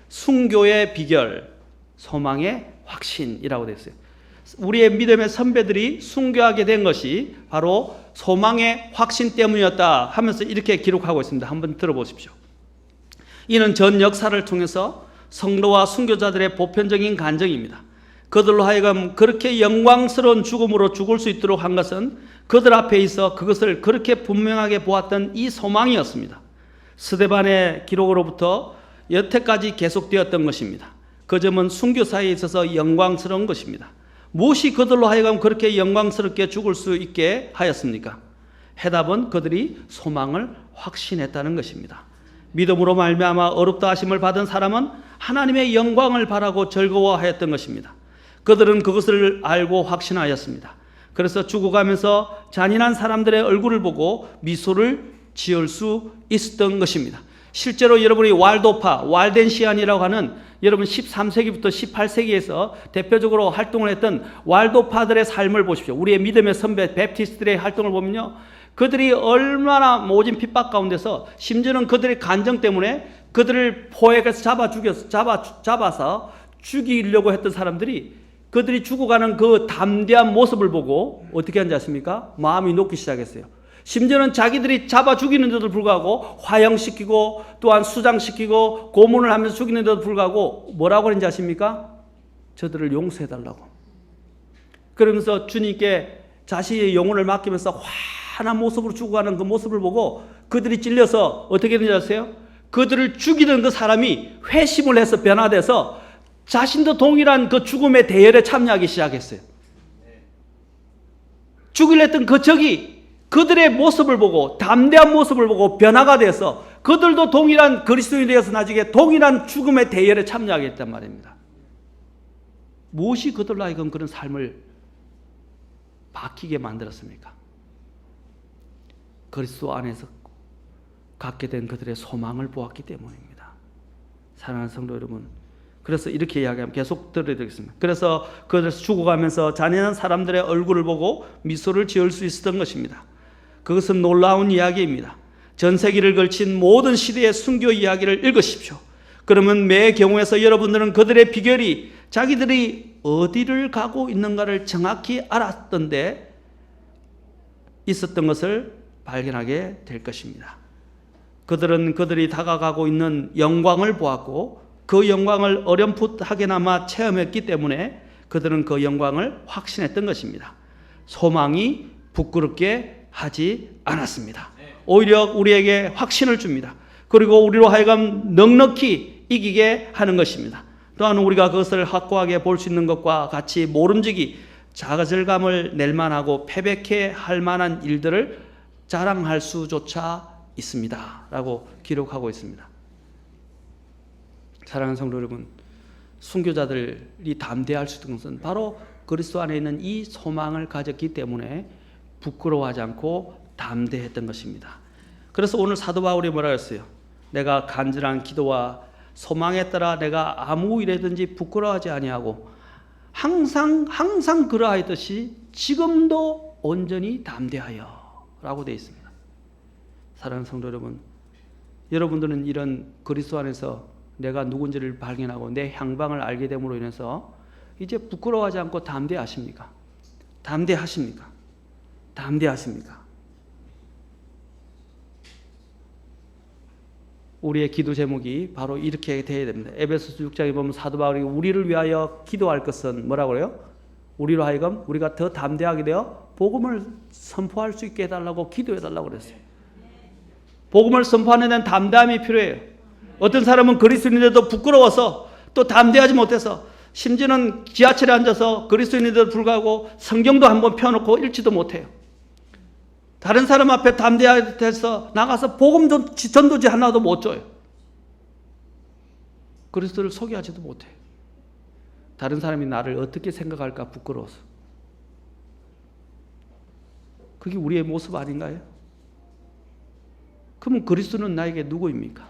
순교의 비결, 소망의 확신이라고 되어 있어요. 우리의 믿음의 선배들이 순교하게 된 것이 바로 소망의 확신 때문이었다 하면서 이렇게 기록하고 있습니다. 한번 들어보십시오. 이는 전 역사를 통해서 성도와 순교자들의 보편적인 간증입니다. 그들로 하여금 그렇게 영광스러운 죽음으로 죽을 수 있도록 한 것은 그들 앞에 있어 그것을 그렇게 분명하게 보았던 이 소망이었습니다. 스데반의 기록으로부터 여태까지 계속되었던 것입니다. 그 점은 순교사에 있어서 영광스러운 것입니다. 무엇이 그들로 하여금 그렇게 영광스럽게 죽을 수 있게 하였습니까? 해답은 그들이 소망을 확신했다는 것입니다. 믿음으로 말미암아 어렵다 하심을 받은 사람은 하나님의 영광을 바라고 즐거워하였던 것입니다. 그들은 그것을 알고 확신하였습니다. 그래서 죽어가면서 잔인한 사람들의 얼굴을 보고 미소를 지을 수 있었던 것입니다. 실제로 여러분이 왈도파, waldensian이라고 하는 여러분 13세기부터 18세기에서 대표적으로 활동을 했던 왈도파들의 삶을 보십시오. 우리의 믿음의 선배 베프티스트들의 활동을 보면요, 그들이 얼마나 모진 핍박 가운데서 심지어는 그들의 간정 때문에 그들을 포획해서 잡아서 죽이려고 했던 사람들이 그들이 죽어가는 그 담대한 모습을 보고 어떻게 한지 아십니까? 마음이 녹기 시작했어요. 심지어는 자기들이 잡아 죽이는데도 불구하고 화형시키고 또한 수장시키고 고문을 하면서 죽이는데도 불구하고 뭐라고 하는지 아십니까? 저들을 용서해달라고. 그러면서 주님께 자신의 영혼을 맡기면서 환한 모습으로 죽어가는 그 모습을 보고 그들이 찔려서 어떻게 되는지 아세요? 그들을 죽이던 그 사람이 회심을 해서 변화돼서 자신도 동일한 그 죽음의 대열에 참여하기 시작했어요. 죽이려 했던 그 적이 그들의 모습을 보고 담대한 모습을 보고 변화가 돼서 그들도 동일한 그리스도인이 되어서 나중에 동일한 죽음의 대열에 참여하게 했단 말입니다. 무엇이 그들로 하여금 그런 삶을 바뀌게 만들었습니까? 그리스도 안에서 갖게 된 그들의 소망을 보았기 때문입니다. 사랑하는 성도 여러분, 그래서 이렇게 이야기하면 계속 들어드리겠습니다. 그래서 그들에서 죽어가면서 잔인한 사람들의 얼굴을 보고 미소를 지을 수 있었던 것입니다. 그것은 놀라운 이야기입니다. 전 세기를 걸친 모든 시대의 순교 이야기를 읽으십시오. 그러면 매 경우에서 여러분들은 그들의 비결이 자기들이 어디를 가고 있는가를 정확히 알았던데 있었던 것을 발견하게 될 것입니다. 그들은 그들이 다가가고 있는 영광을 보았고 그 영광을 어렴풋하게나마 체험했기 때문에 그들은 그 영광을 확신했던 것입니다. 소망이 부끄럽게 하지 않았습니다. 오히려 우리에게 확신을 줍니다. 그리고 우리로 하여금 넉넉히 이기게 하는 것입니다. 또한 우리가 그것을 확고하게 볼 수 있는 것과 같이 모름지기 좌절감을 낼 만하고 패배케 할 만한 일들을 자랑할 수조차 있습니다. 라고 기록하고 있습니다. 사랑하는 성도 여러분, 순교자들이 담대할 수 있는 것은 바로 그리스도 안에 있는 이 소망을 가졌기 때문에 부끄러워하지 않고 담대했던 것입니다. 그래서 오늘 사도 바울이 뭐라고 했어요? 내가 간절한 기도와 소망에 따라 내가 아무 일에든지 부끄러워하지 아니하고 항상 그러하였듯이 지금도 온전히 담대하여 라고 되어 있습니다. 사랑하는 성도 여러분, 여러분들은 이런 그리스도 안에서 내가 누군지를 발견하고 내 향방을 알게 됨으로 인해서 이제 부끄러워하지 않고 담대하십니까? 담대하십니까? 담대하십니까? 우리의 기도 제목이 바로 이렇게 되어야 됩니다. 에베소서 6장에 보면 사도 바울이 우리를 위하여 기도할 것은 뭐라고 그래요? 우리로 하여금 우리가 더 담대하게 되어 복음을 선포할 수 있게 해달라고 기도해달라고 그랬어요. 복음을 선포하는 데는 담대함이 필요해요. 어떤 사람은 그리스도인인데도 부끄러워서 또 담대하지 못해서 심지어는 지하철에 앉아서 그리스도인인데도 불구하고 성경도 한번 펴놓고 읽지도 못해요. 다른 사람 앞에 담대해서 나가서 복음 전도지 하나도 못 줘요. 그리스도를 소개하지도 못해요. 다른 사람이 나를 어떻게 생각할까 부끄러워서. 그게 우리의 모습 아닌가요? 그러면 그리스도는 나에게 누구입니까?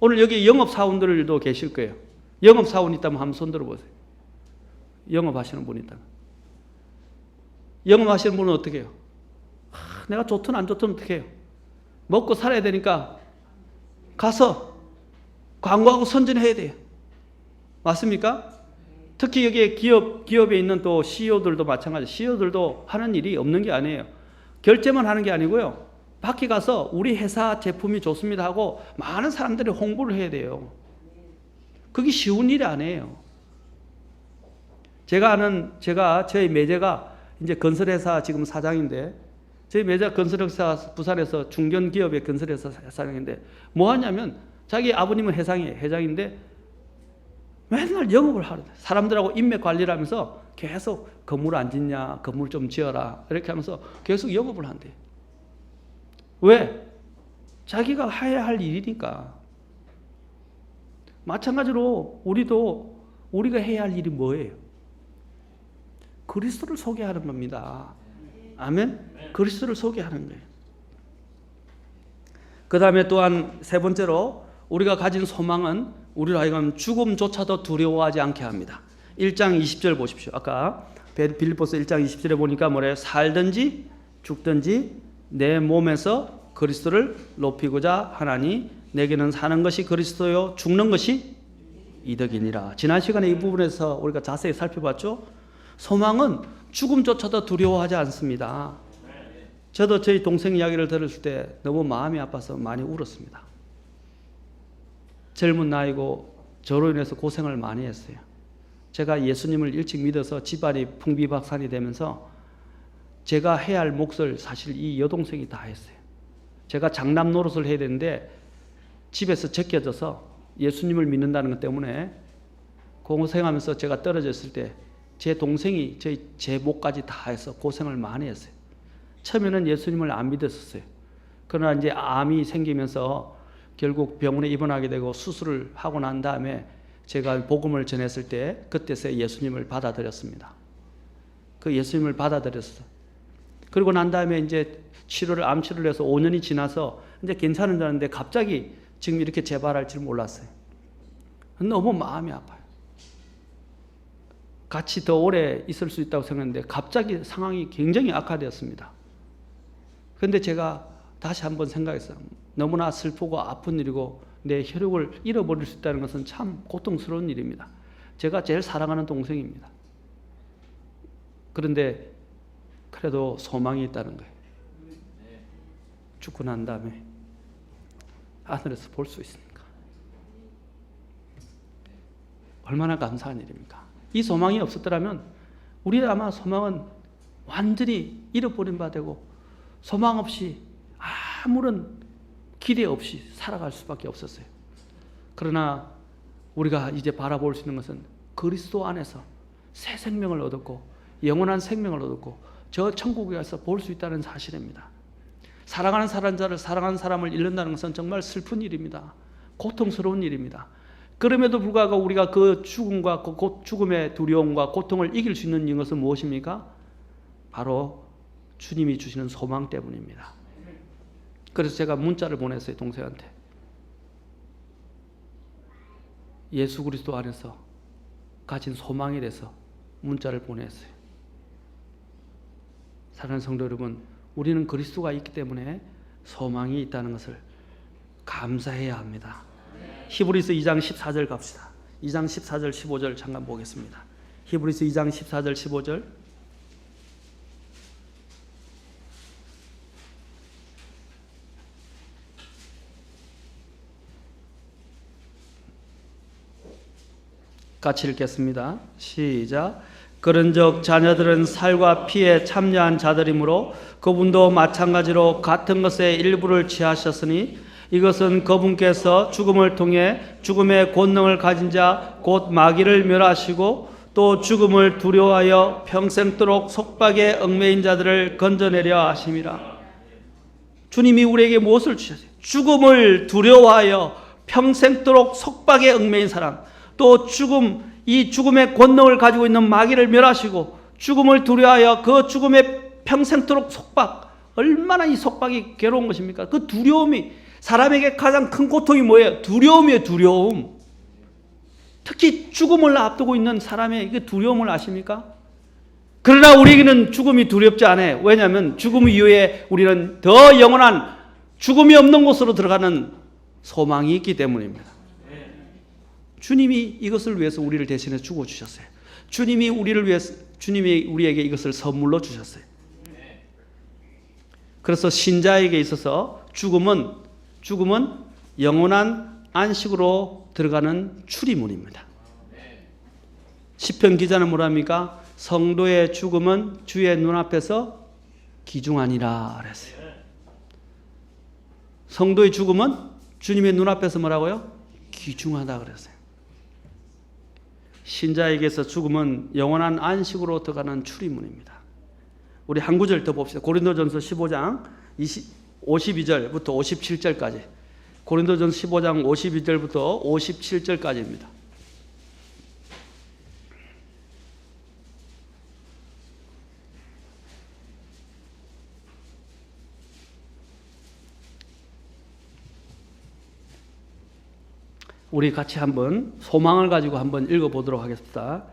오늘 여기 영업사원들도 계실 거예요. 영업사원 있다면 한번 손 들어보세요. 영업하시는 분 있다면. 영업하시는 분은 어떻게 해요? 내가 좋든 안 좋든 어떻게 해요? 먹고 살아야 되니까 가서 광고하고 선전해야 돼요. 맞습니까? 특히 여기 기업에 있는 또 CEO들도 마찬가지. CEO들도 하는 일이 없는 게 아니에요. 결제만 하는 게 아니고요. 밖에 가서 우리 회사 제품이 좋습니다 하고 많은 사람들이 홍보를 해야 돼요. 그게 쉬운 일이 아니에요. 제가 저희 매제가 이제 건설회사 지금 사장인데 저희 매제 건설회사 부산에서 중견기업의 건설회사 사장인데 뭐 하냐면 자기 아버님은 회장인데 맨날 영업을 하는 사람들하고 인맥 관리를 하면서 계속 건물 안 짓냐, 건물 좀 지어라 이렇게 하면서 계속 영업을 한대. 왜? 자기가 해야 할 일이니까. 마찬가지로 우리가 해야 할 일이 뭐예요? 그리스도를 소개하는 겁니다. 아멘? 그리스도를 소개하는 거예요. 그 다음에 또한 세 번째로 우리가 가진 소망은 우리로 하여금 죽음조차도 두려워하지 않게 합니다. 1장 20절 보십시오. 아까 빌립보서 1장 20절에 보니까 뭐래요? 살든지 죽든지 내 몸에서 그리스도를 높이고자 하나니 내게는 사는 것이 그리스도요 죽는 것이 이득이니라. 지난 시간에 이 부분에서 우리가 자세히 살펴봤죠. 소망은 죽음조차도 두려워하지 않습니다. 저도 저희 동생 이야기를 들었을 때 너무 마음이 아파서 많이 울었습니다. 젊은 나이고 저로 인해서 고생을 많이 했어요. 제가 예수님을 일찍 믿어서 집안이 풍비박산이 되면서 제가 해야 할 몫을 사실 이 여동생이 다 했어요. 제가 장남 노릇을 해야 되는데 집에서 제껴져서 예수님을 믿는다는 것 때문에 고생하면서 제가 떨어졌을 때 제 동생이 제 몫까지 다 해서 고생을 많이 했어요. 처음에는 예수님을 안 믿었었어요. 그러나 이제 암이 생기면서 결국 병원에 입원하게 되고 수술을 하고 난 다음에 제가 복음을 전했을 때 그때서 예수님을 받아들였습니다. 그 예수님을 받아들였어. 그리고 난 다음에 이제 암 치료를 해서 5년이 지나서 이제 괜찮은 줄 알았는데 갑자기 지금 이렇게 재발할 줄 몰랐어요. 너무 마음이 아파요. 같이 더 오래 있을 수 있다고 생각했는데 갑자기 상황이 굉장히 악화되었습니다. 그런데 제가 다시 한번 생각했어요. 너무나 슬프고 아픈 일이고 내 혈육을 잃어버릴 수 있다는 것은 참 고통스러운 일입니다. 제가 제일 사랑하는 동생입니다. 그런데 그래도 소망이 있다는 거예요. 죽고 난 다음에 하늘에서 볼 수 있으니까. 얼마나 감사한 일입니까? 이 소망이 없었더라면 우리 아마 소망은 완전히 잃어버린 바 되고 소망 없이 아무런 기대 없이 살아갈 수밖에 없었어요. 그러나 우리가 이제 바라볼 수 있는 것은 그리스도 안에서 새 생명을 얻었고 영원한 생명을 얻었고 저 천국에 가서 볼 수 있다는 사실입니다. 사랑하는 사랑하는 사람을 잃는다는 것은 정말 슬픈 일입니다. 고통스러운 일입니다. 그럼에도 불구하고 우리가 그 죽음과 그 죽음의 두려움과 고통을 이길 수 있는 이것은 무엇입니까? 바로 주님이 주시는 소망 때문입니다. 그래서 제가 문자를 보냈어요, 동생한테. 예수 그리스도 안에서 가진 소망에 대해서 문자를 보냈어요. 사랑하는 성도 여러분, 우리는 그리스도가 있기 때문에 소망이 있다는 것을 감사해야 합니다. 히브리서 2장 14절 갑시다. 2장 14절 15절 잠깐 보겠습니다. 히브리서 2장 14절 15절 같이 읽겠습니다. 시작. 그런즉 자녀들은 살과 피에 참여한 자들이므로 그분도 마찬가지로 같은 것의 일부를 취하셨으니 이것은 그분께서 죽음을 통해 죽음의 권능을 가진 자 곧 마귀를 멸하시고 또 죽음을 두려워하여 평생도록 속박에 얽매인 자들을 건져내려 하심이라. 주님이 우리에게 무엇을 주셨어요? 죽음을 두려워하여 평생도록 속박에 얽매인 사람, 또 이 죽음의 권능을 가지고 있는 마귀를 멸하시고 죽음을 두려워하여 그 죽음의 평생도록 속박, 얼마나 이 속박이 괴로운 것입니까? 그 두려움이, 사람에게 가장 큰 고통이 뭐예요? 두려움이에요, 두려움. 특히 죽음을 앞두고 있는 사람의 그 두려움을 아십니까? 그러나 우리에게는 죽음이 두렵지 않아요. 왜냐하면 죽음 이후에 우리는 더 영원한 죽음이 없는 곳으로 들어가는 소망이 있기 때문입니다. 주님이 이것을 위해서 우리를 대신해 죽어 주셨어요. 주님이 우리에게 이것을 선물로 주셨어요. 그래서 신자에게 있어서 죽음은 영원한 안식으로 들어가는 출입문입니다. 시편 기자는 뭐라 합니까? 성도의 죽음은 주의 눈앞에서 귀중하니라 그랬어요. 성도의 죽음은 주님의 눈앞에서 뭐라고요? 귀중하다 그랬어요. 신자에게서 죽음은 영원한 안식으로 들어가는 출입문입니다. 우리 한 구절 더 봅시다. 고린도전서 15장 52절부터 57절까지. 고린도전서 15장 52절부터 57절까지입니다. 우리 같이 한번 소망을 가지고 한번 읽어보도록 하겠습니다.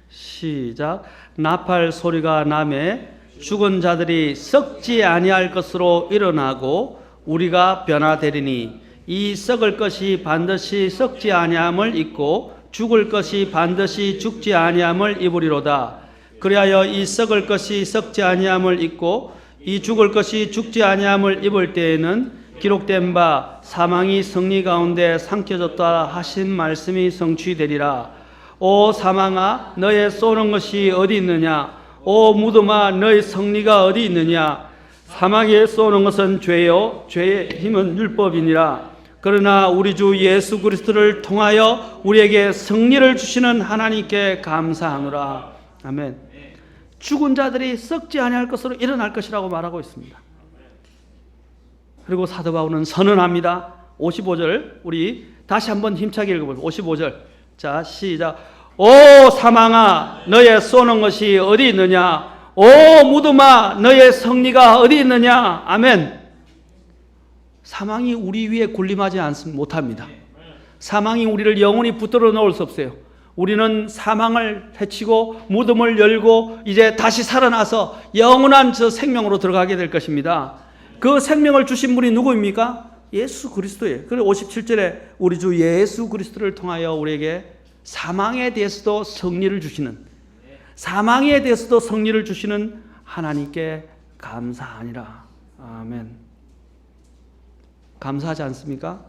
시작. 나팔 소리가 나매 죽은 자들이 썩지 아니할 것으로 일어나고 우리가 변화되리니 이 썩을 것이 반드시 썩지 아니함을 입고 죽을 것이 반드시 죽지 아니함을 입으리로다. 그리하여 이 썩을 것이 썩지 아니함을 입고 이 죽을 것이 죽지 아니함을 입을 때에는 기록된 바 사망이 승리 가운데 삼켜졌다 하신 말씀이 성취되리라. 오 사망아 너의 쏘는 것이 어디 있느냐? 오 무덤아 너의 승리가 어디 있느냐? 사망에 쏘는 것은 죄요 죄의 힘은 율법이니라. 그러나 우리 주 예수 그리스도를 통하여 우리에게 승리를 주시는 하나님께 감사하노라. 아멘. 죽은 자들이 썩지 아니할 것으로 일어날 것이라고 말하고 있습니다. 그리고 사도 바울은 선언합니다. 55절 우리 다시 한번 힘차게 읽어보죠. 55절 자 시작. 오 사망아 너의 쏘는 것이 어디 있느냐? 오 무덤아 너의 승리가 어디 있느냐? 아멘. 사망이 우리 위에 군림하지 못합니다. 사망이 우리를 영원히 붙들어 놓을 수 없어요. 우리는 사망을 해치고 무덤을 열고 이제 다시 살아나서 영원한 저 생명으로 들어가게 될 것입니다. 그 생명을 주신 분이 누구입니까? 예수 그리스도예요. 그리고 57절에 우리 주 예수 그리스도를 통하여 우리에게 사망에 대해서도 승리를 주시는, 사망에 대해서도 승리를 주시는 하나님께 감사하니라. 아멘. 감사하지 않습니까?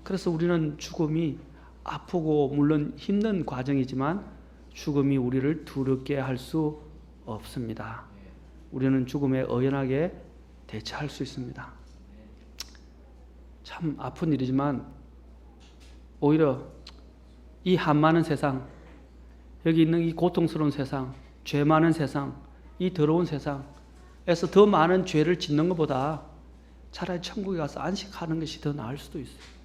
그래서 우리는 죽음이 아프고 물론 힘든 과정이지만 죽음이 우리를 두렵게 할 수 없습니다. 우리는 죽음에 의연하게 대처할 수 있습니다. 참 아픈 일이지만 오히려 이 한많은 세상, 여기 있는 이 고통스러운 세상, 죄 많은 세상, 이 더러운 세상에서 더 많은 죄를 짓는 것보다 차라리 천국에 가서 안식하는 것이 더 나을 수도 있어요.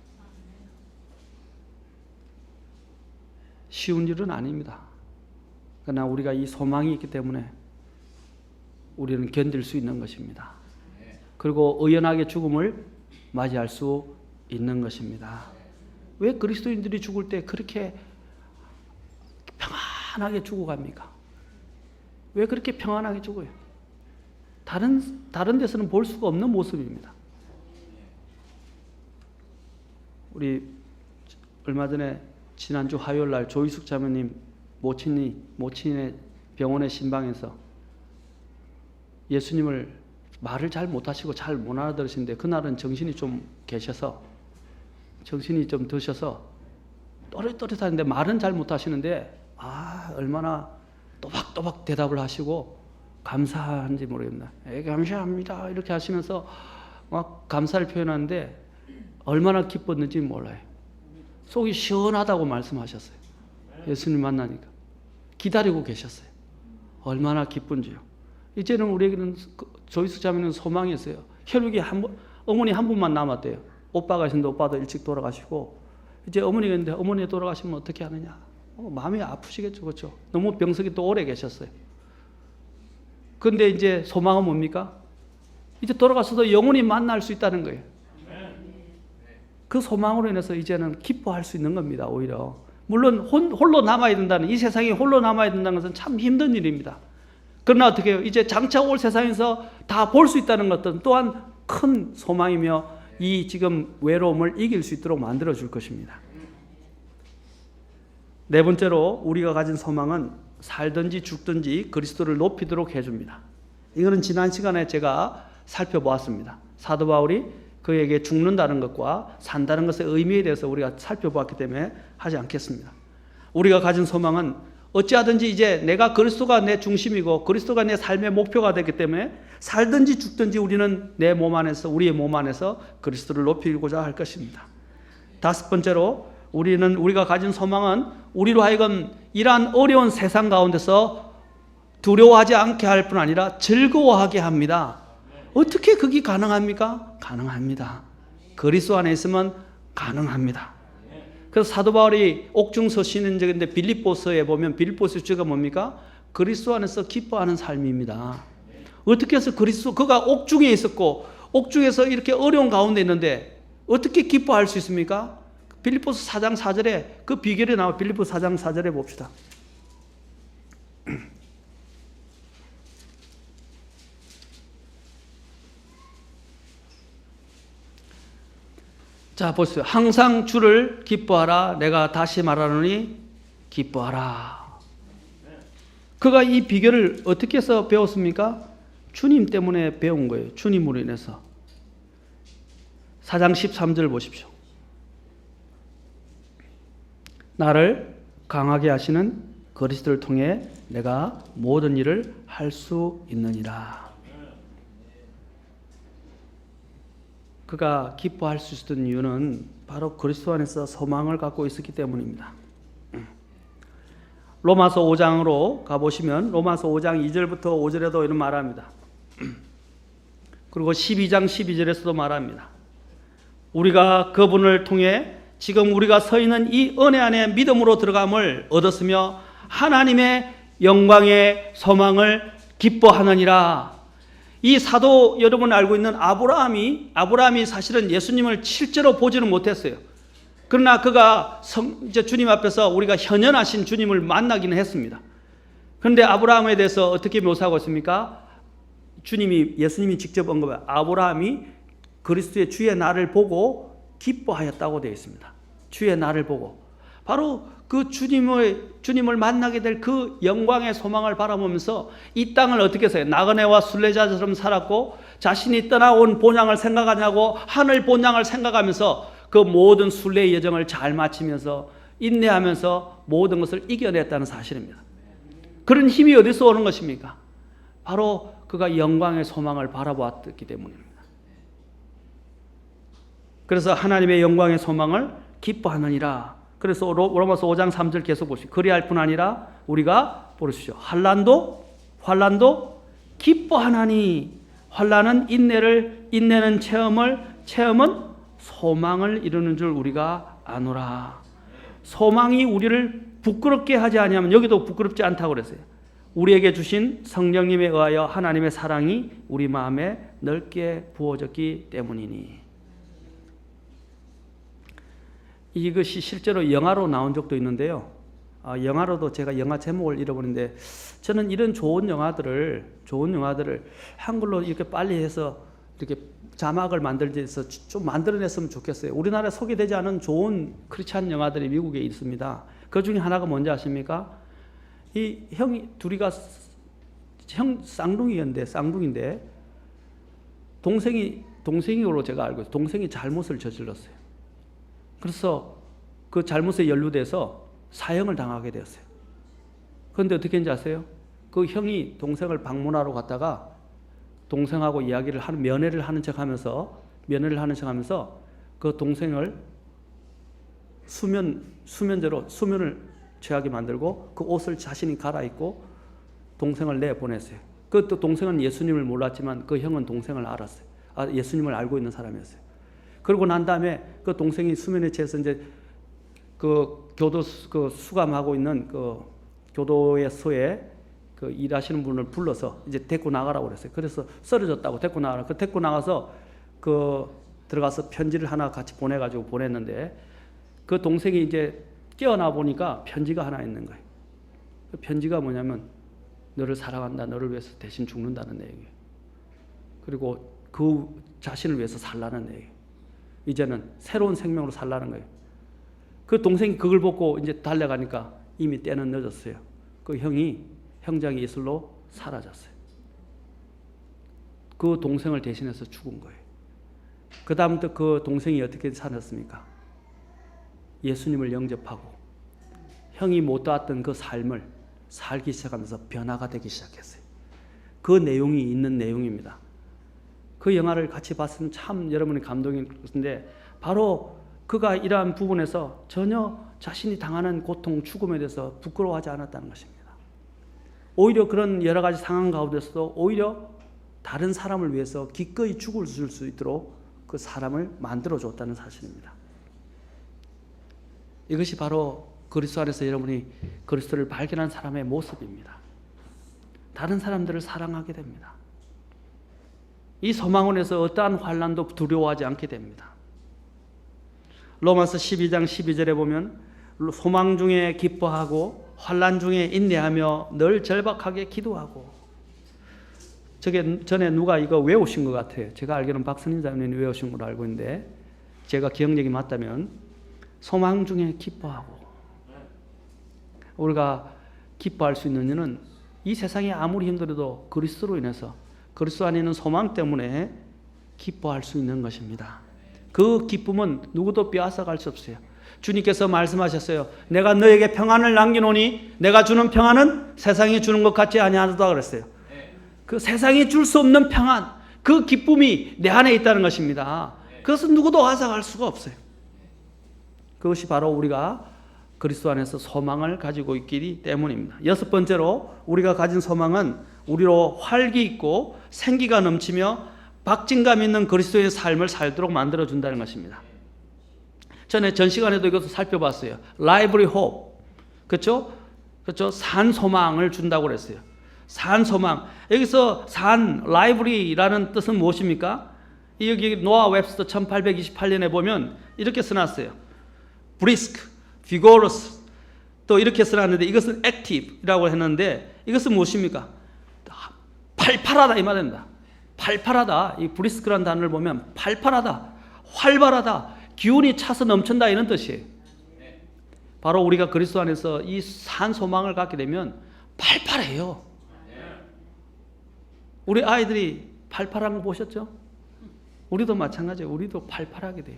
쉬운 일은 아닙니다. 그러나 우리가 이 소망이 있기 때문에 우리는 견딜 수 있는 것입니다. 그리고 의연하게 죽음을 맞이할 수 있는 것입니다. 왜 그리스도인들이 죽을 때 그렇게 평안하게 죽어갑니까? 왜 그렇게 평안하게 죽어요? 다른 데서는 볼 수가 없는 모습입니다. 우리 얼마 전에 지난주 화요일 날 조희숙 자매님 모친의 병원의 신방에서 예수님을 말을 잘 못하시고 잘 못 알아들으시는데 그날은 정신이 좀 드셔서 또렷또렷하는데 말은 잘 못하시는데 얼마나 또박또박 대답을 하시고 감사한지 모르겠나. 감사합니다 이렇게 하시면서 막 감사를 표현하는데 얼마나 기뻤는지 몰라요. 속이 시원하다고 말씀하셨어요. 예수님 만나니까 기다리고 계셨어요. 얼마나 기쁜지요. 이제는 우리에게는 조이수 자매는 소망이 있어요. 혈육이 어머니 한 분만 남았대요. 오빠가 있었는데 오빠도 일찍 돌아가시고 이제 어머니가 있는데 어머니 돌아가시면 어떻게 하느냐. 마음이 아프시겠죠. 그렇죠? 너무 병석이 또 오래 계셨어요. 그런데 이제 소망은 뭡니까? 이제 돌아가서도 영원히 만날 수 있다는 거예요. 그 소망으로 인해서 이제는 기뻐할 수 있는 겁니다. 오히려 물론 홀로 남아야 된다는, 이 세상에 홀로 남아야 된다는 것은 참 힘든 일입니다. 그러나 어떻게 해요? 이제 장차 올 세상에서 다 볼 수 있다는 것은 또한 큰 소망이며 이 지금 외로움을 이길 수 있도록 만들어 줄 것입니다. 네 번째로 우리가 가진 소망은 살든지 죽든지 그리스도를 높이도록 해줍니다. 이거는 지난 시간에 제가 살펴보았습니다. 사도 바울이 그에게 죽는다는 것과 산다는 것의 의미에 대해서 우리가 살펴보았기 때문에 하지 않겠습니다. 우리가 가진 소망은 어찌하든지 이제 내가 그리스도가 내 중심이고 그리스도가 내 삶의 목표가 되기 때문에 살든지 죽든지 우리는 우리의 몸 안에서 그리스도를 높이고자 할 것입니다. 다섯 번째로 우리가 가진 소망은 우리로 하여금 이러한 어려운 세상 가운데서 두려워하지 않게 할 뿐 아니라 즐거워하게 합니다. 어떻게 그게 가능합니까? 가능합니다. 그리스도 안에 있으면 가능합니다. 그래서 사도 바울이 옥중서 쉬는 적인데 빌립보서에 보면 빌립보서 주제가 뭡니까? 그리스도 안에서 기뻐하는 삶입니다. 어떻게 해서 그가 옥중에 있었고 옥중에서 이렇게 어려운 가운데 있는데 어떻게 기뻐할 수 있습니까? 빌립보서 4장 4절에 그 비결이 나와. 빌립보서 4장 4절에 봅시다. 자, 보세요. 항상 주를 기뻐하라. 내가 다시 말하노니 기뻐하라. 그가 이 비결을 어떻게 해서 배웠습니까? 주님 때문에 배운 거예요. 주님으로 인해서. 4장 13절 보십시오. 나를 강하게 하시는 그리스도를 통해 내가 모든 일을 할 수 있느니라. 그가 기뻐할 수 있었던 이유는 바로 그리스도 안에서 소망을 갖고 있었기 때문입니다. 로마서 5장으로 가보시면 로마서 5장 2절부터 5절에도 이런 말합니다. 그리고 12장 12절에서도 말합니다. 우리가 그분을 통해 지금 우리가 서 있는 이 은혜 안에 믿음으로 들어감을 얻었으며 하나님의 영광의 소망을 기뻐하느니라. 이 사도 여러분 알고 있는 아브라함이 사실은 예수님을 실제로 보지는 못했어요. 그러나 그가 이제 주님 앞에서 우리가 현현하신 주님을 만나기는 했습니다. 그런데 아브라함에 대해서 어떻게 묘사하고 있습니까? 예수님이 직접 언급해요. 아브라함이 그리스도의 주의 날을 보고 기뻐하였다고 되어 있습니다. 주의 날을 보고. 바로 그 주님을 만나게 될 그 영광의 소망을 바라보면서 이 땅을 어떻게 해서요? 나그네와 순례자처럼 살았고 자신이 떠나온 본향을 생각하냐고 하늘 본향을 생각하면서 그 모든 순례의 여정을 잘 마치면서 인내하면서 모든 것을 이겨냈다는 사실입니다. 그런 힘이 어디서 오는 것입니까? 바로 그가 영광의 소망을 바라보았기 때문입니다. 그래서 하나님의 영광의 소망을 기뻐하느니라. 그래서 로마서 5장 3절 계속 보시죠. 그리할 뿐 아니라 우리가 보십시오. 환난도 기뻐하나니. 환난은 인내는 체험은 소망을 이루는 줄 우리가 아노라. 소망이 우리를 부끄럽게 하지 아니하면, 여기도 부끄럽지 않다고 그랬어요. 우리에게 주신 성령님에 의하여 하나님의 사랑이 우리 마음에 넓게 부어졌기 때문이니. 이것이 실제로 영화로 나온 적도 있는데요. 영화로도 제가 영화 제목을 잃어버렸는데, 저는 이런 좋은 영화들을 한글로 이렇게 빨리 해서 이렇게 자막을 만들어서 좀 만들어냈으면 좋겠어요. 우리나라에 소개되지 않은 좋은 크리스찬 영화들이 미국에 있습니다. 그 중에 하나가 뭔지 아십니까? 이 형이 둘이가 쌍둥이인데 동생으로 제가 알고 있어요. 동생이 잘못을 저질렀어요. 그래서 그 잘못에 연루돼서 사형을 당하게 되었어요. 그런데 어떻게 했는지 아세요? 그 형이 동생을 방문하러 갔다가 동생하고 면회를 하는 척하면서 그 동생을 수면을 취하게 만들고 그 옷을 자신이 갈아입고 동생을 내보냈어요. 그 또 동생은 예수님을 몰랐지만 그 형은 동생을 알았어요. 예수님을 알고 있는 사람이었어요. 그러고 난 다음에 그 동생이 수면에 취해서 이제 그 수감하고 있는 그 교도의 소에 그 일하시는 분을 불러서 이제 데리고 나가라고 그랬어요. 그래서 쓰러졌다고 데리고 나가라. 그 데리고 나가서 들어가서 편지를 하나 같이 보냈는데 그 동생이 이제 깨어나 보니까 편지가 하나 있는 거예요. 그 편지가 뭐냐면 너를 사랑한다. 너를 위해서 대신 죽는다는 내용이에요. 그리고 그 자신을 위해서 살라는 내용이에요. 이제는 새로운 생명으로 살라는 거예요. 그 동생이 그걸 보고 이제 달려가니까 이미 때는 늦었어요. 그 형장이 예술로 사라졌어요. 그 동생을 대신해서 죽은 거예요. 그 다음부터 그 동생이 어떻게 살았습니까? 예수님을 영접하고 형이 못 닿았던 그 삶을 살기 시작하면서 변화가 되기 시작했어요. 그 내용이 있는 내용입니다. 그 영화를 같이 봤으면 참 여러분이 감동이 있는데, 바로 그가 이러한 부분에서 전혀 자신이 당하는 고통, 죽음에 대해서 부끄러워하지 않았다는 것입니다. 오히려 그런 여러 가지 상황 가운데서도 오히려 다른 사람을 위해서 기꺼이 죽을 수 있도록 그 사람을 만들어줬다는 사실입니다. 이것이 바로 그리스도 안에서 여러분이 그리스도를 발견한 사람의 모습입니다. 다른 사람들을 사랑하게 됩니다. 이 소망원에서 어떠한 환난도 두려워하지 않게 됩니다. 로마서 12장 12절에 보면 소망 중에 기뻐하고 환난 중에 인내하며 늘 절박하게 기도하고. 저게 전에 누가 이거 외우신 것 같아요. 제가 알기로는 박선인 장로님이 외우신 걸로 알고 있는데, 제가 기억력이 맞다면 소망 중에 기뻐하고. 우리가 기뻐할 수 있는 이유는 이 세상이 아무리 힘들어도 그리스도로 인해서, 그리스도 안에 있는 소망 때문에 기뻐할 수 있는 것입니다. 그 기쁨은 누구도 빼앗아갈 수 없어요. 주님께서 말씀하셨어요. 내가 너에게 평안을 남기노니 내가 주는 평안은 세상이 주는 것 같지 아니하다 그랬어요. 그 세상이 줄 수 없는 평안, 그 기쁨이 내 안에 있다는 것입니다. 그것은 누구도 앗아갈 수가 없어요. 그것이 바로 우리가 그리스도 안에서 소망을 가지고 있기 때문입니다. 여섯 번째로 우리가 가진 소망은 우리로 활기 있고 생기가 넘치며 박진감 있는 그리스도의 삶을 살도록 만들어준다는 것입니다. 전에 전 시간에도 이것을 살펴봤어요. lively hope. 그렇죠? 그렇죠? 산 소망을 준다고 그랬어요. 산 소망. 여기서 산, lively라는 뜻은 무엇입니까? 여기 노아 웹스터 1828년에 보면 이렇게 써놨어요. brisk, vigorous. 또 이렇게 써놨는데 이것은 active이라고 했는데 이것은 무엇입니까? 팔팔하다 이 말입니다. 팔팔하다. 이 brisk라는 단어를 보면 팔팔하다, 활발하다, 기운이 차서 넘친다 이런 뜻이에요. 바로 우리가 그리스도 안에서 이 산 소망을 갖게 되면 팔팔해요. 우리 아이들이 팔팔한 거 보셨죠? 우리도 마찬가지예요. 우리도 팔팔하게 돼요.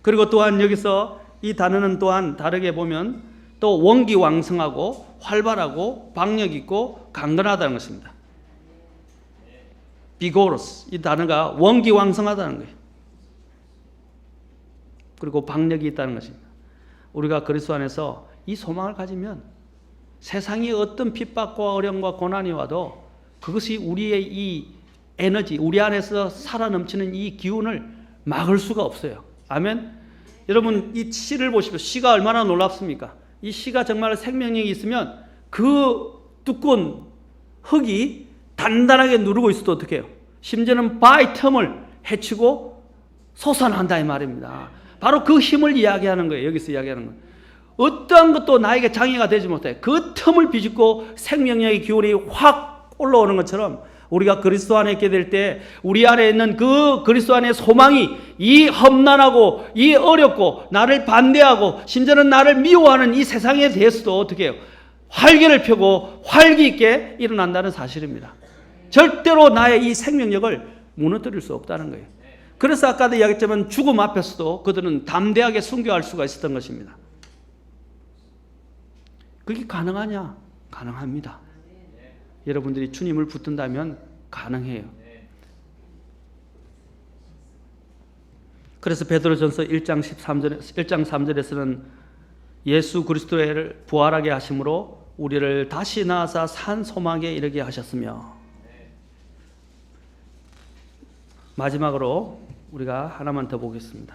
그리고 또한 여기서 이 단어는 또한 다르게 보면 또 원기왕성하고 활발하고 박력 있고 강건하다는 것입니다. vigorous, 이 단어가 원기왕성하다는 거예요. 그리고 박력이 있다는 것입니다. 우리가 그리스도 안에서 이 소망을 가지면 세상이 어떤 핍박과 어려움과 고난이 와도 그것이 우리의 이 에너지, 우리 안에서 살아 넘치는 이 기운을 막을 수가 없어요. 아멘. 여러분 이 씨를 보십시오. 씨가 얼마나 놀랍습니까? 이 씨가 정말 생명력이 있으면 그 두꺼운 흙이 단단하게 누르고 있어도 어떻게 해요? 심지어는 바위 틈을 헤치고 솟아난다 이 말입니다. 바로 그 힘을 이야기하는 거예요. 여기서 이야기하는 거예요. 어떠한 것도 나에게 장애가 되지 못해. 그 틈을 비집고 생명력의 기운이 확 올라오는 것처럼 우리가 그리스도 안에 있게 될 때 우리 안에 있는 그 그리스도 안의 소망이 이 험난하고 이 어렵고 나를 반대하고 심지어는 나를 미워하는 이 세상에 대해서도 어떻게 해요? 활기를 펴고 활기 있게 일어난다는 사실입니다. 절대로 나의 이 생명력을 무너뜨릴 수 없다는 거예요. 그래서 아까도 이야기했지만 죽음 앞에서도 그들은 담대하게 순교할 수가 있었던 것입니다. 그게 가능하냐? 가능합니다. 여러분들이 주님을 붙든다면 가능해요. 그래서 베드로전서 1장 3절에서는 예수 그리스도를 부활하게 하심으로 우리를 다시 낳아사 산 소망에 이르게 하셨으며, 마지막으로 우리가 하나만 더 보겠습니다.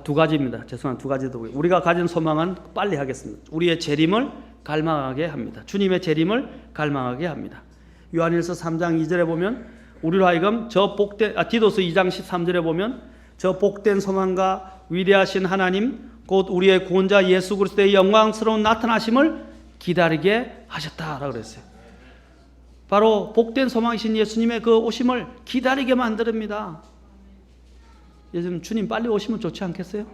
두 가지입니다. 죄송합니다. 두 가지 더 보겠습니다. 우리가 가진 소망은 빨리 하겠습니다. 우리의 재림을 갈망하게 합니다. 주님의 재림을 갈망하게 합니다. 요한일서 3장 2절에 보면 우리로 하여금 디도서 2장 13절에 보면 저 복된 소망과 위대하신 하나님 곧 우리의 구원자 예수 그리스도의 영광스러운 나타나심을 기다리게 하셨다라고 그랬어요. 바로 복된 소망이신 예수님의 그 오심을 기다리게 만듭니다. 요즘 주님 빨리 오시면 좋지 않겠어요?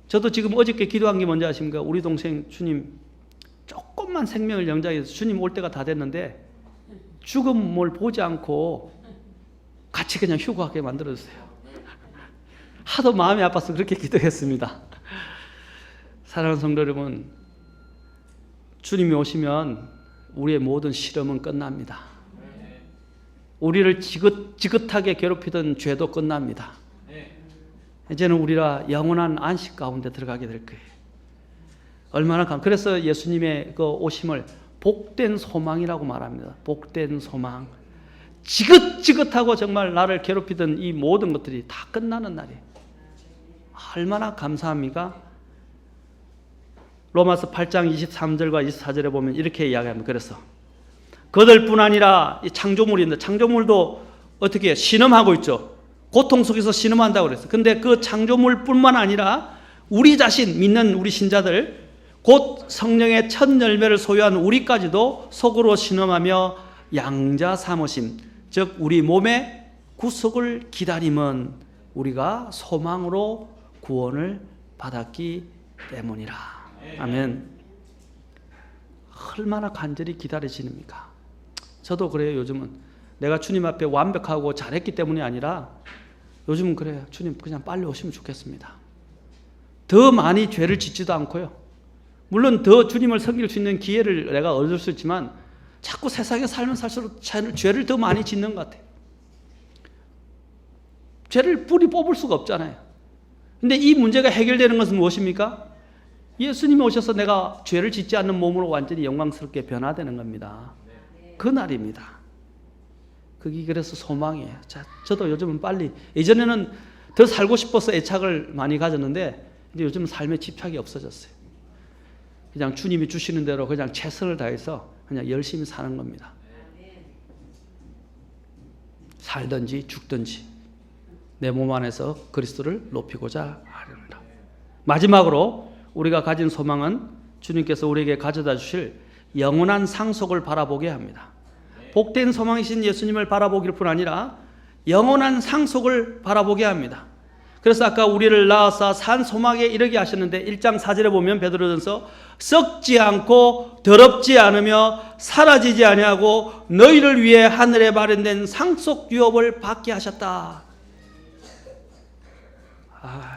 저도 지금 어저께 기도한 게 뭔지 아십니까? 우리 동생 주님 조금만 생명을 연장해서 주님 올 때가 다 됐는데 죽음을 보지 않고 같이 그냥 휴거하게 만들어주세요. 하도 마음이 아파서 그렇게 기도했습니다. 사랑하는 성도 여러분, 주님이 오시면 우리의 모든 실험은 끝납니다. 우리를 지긋하게 괴롭히던 죄도 끝납니다. 이제는 우리가 영원한 안식 가운데 들어가게 될 거예요. 그래서 예수님의 그 오심을 복된 소망이라고 말합니다. 복된 소망. 지긋지긋하고 정말 나를 괴롭히던 이 모든 것들이 다 끝나는 날이에요. 얼마나 감사합니까? 로마서 8장 23절과 24절에 보면 이렇게 이야기합니다. 그래서 그들뿐 아니라 이 창조물인데 창조물도 어떻게 신음하고 있죠. 고통 속에서 신음한다고 그랬어요. 근데 그 창조물뿐만 아니라 우리 자신 믿는 우리 신자들, 곧 성령의 첫 열매를 소유한 우리까지도 속으로 신음하며 양자 삼으심, 즉 우리 몸의 구속을 기다림은 우리가 소망으로 구원을 받았기 때문이라. 아멘. 얼마나 간절히 기다리시는입니까? 저도 그래요. 요즘은 내가 주님 앞에 완벽하고 잘했기 때문이 아니라 요즘은 그래요. 주님 그냥 빨리 오시면 좋겠습니다. 더 많이 죄를 짓지도 않고요. 물론 더 주님을 섬길 수 있는 기회를 내가 얻을 수 있지만 자꾸 세상에 살면 살수록 죄를 더 많이 짓는 것 같아요. 죄를 뿌리 뽑을 수가 없잖아요. 근데 이 문제가 해결되는 것은 무엇입니까? 예수님이 오셔서 내가 죄를 짓지 않는 몸으로 완전히 영광스럽게 변화되는 겁니다. 그 날입니다. 그게 그래서 소망이에요. 자, 저도 요즘은 빨리, 예전에는 더 살고 싶어서 애착을 많이 가졌는데 이제 요즘은 삶에 집착이 없어졌어요. 그냥 주님이 주시는 대로 그냥 최선을 다해서 그냥 열심히 사는 겁니다. 살든지 죽든지 내 몸 안에서 그리스도를 높이고자 하렵니다. 마지막으로 우리가 가진 소망은 주님께서 우리에게 가져다 주실 영원한 상속을 바라보게 합니다. 복된 소망이신 예수님을 바라보길 뿐 아니라 영원한 상속을 바라보게 합니다. 그래서 아까 우리를 낳아서 산 소망에 이르게 하셨는데 1장 4절에 보면 베드로전서 썩지 않고 더럽지 않으며 사라지지 아니하고 너희를 위해 하늘에 마련된 상속 유업을 받게 하셨다.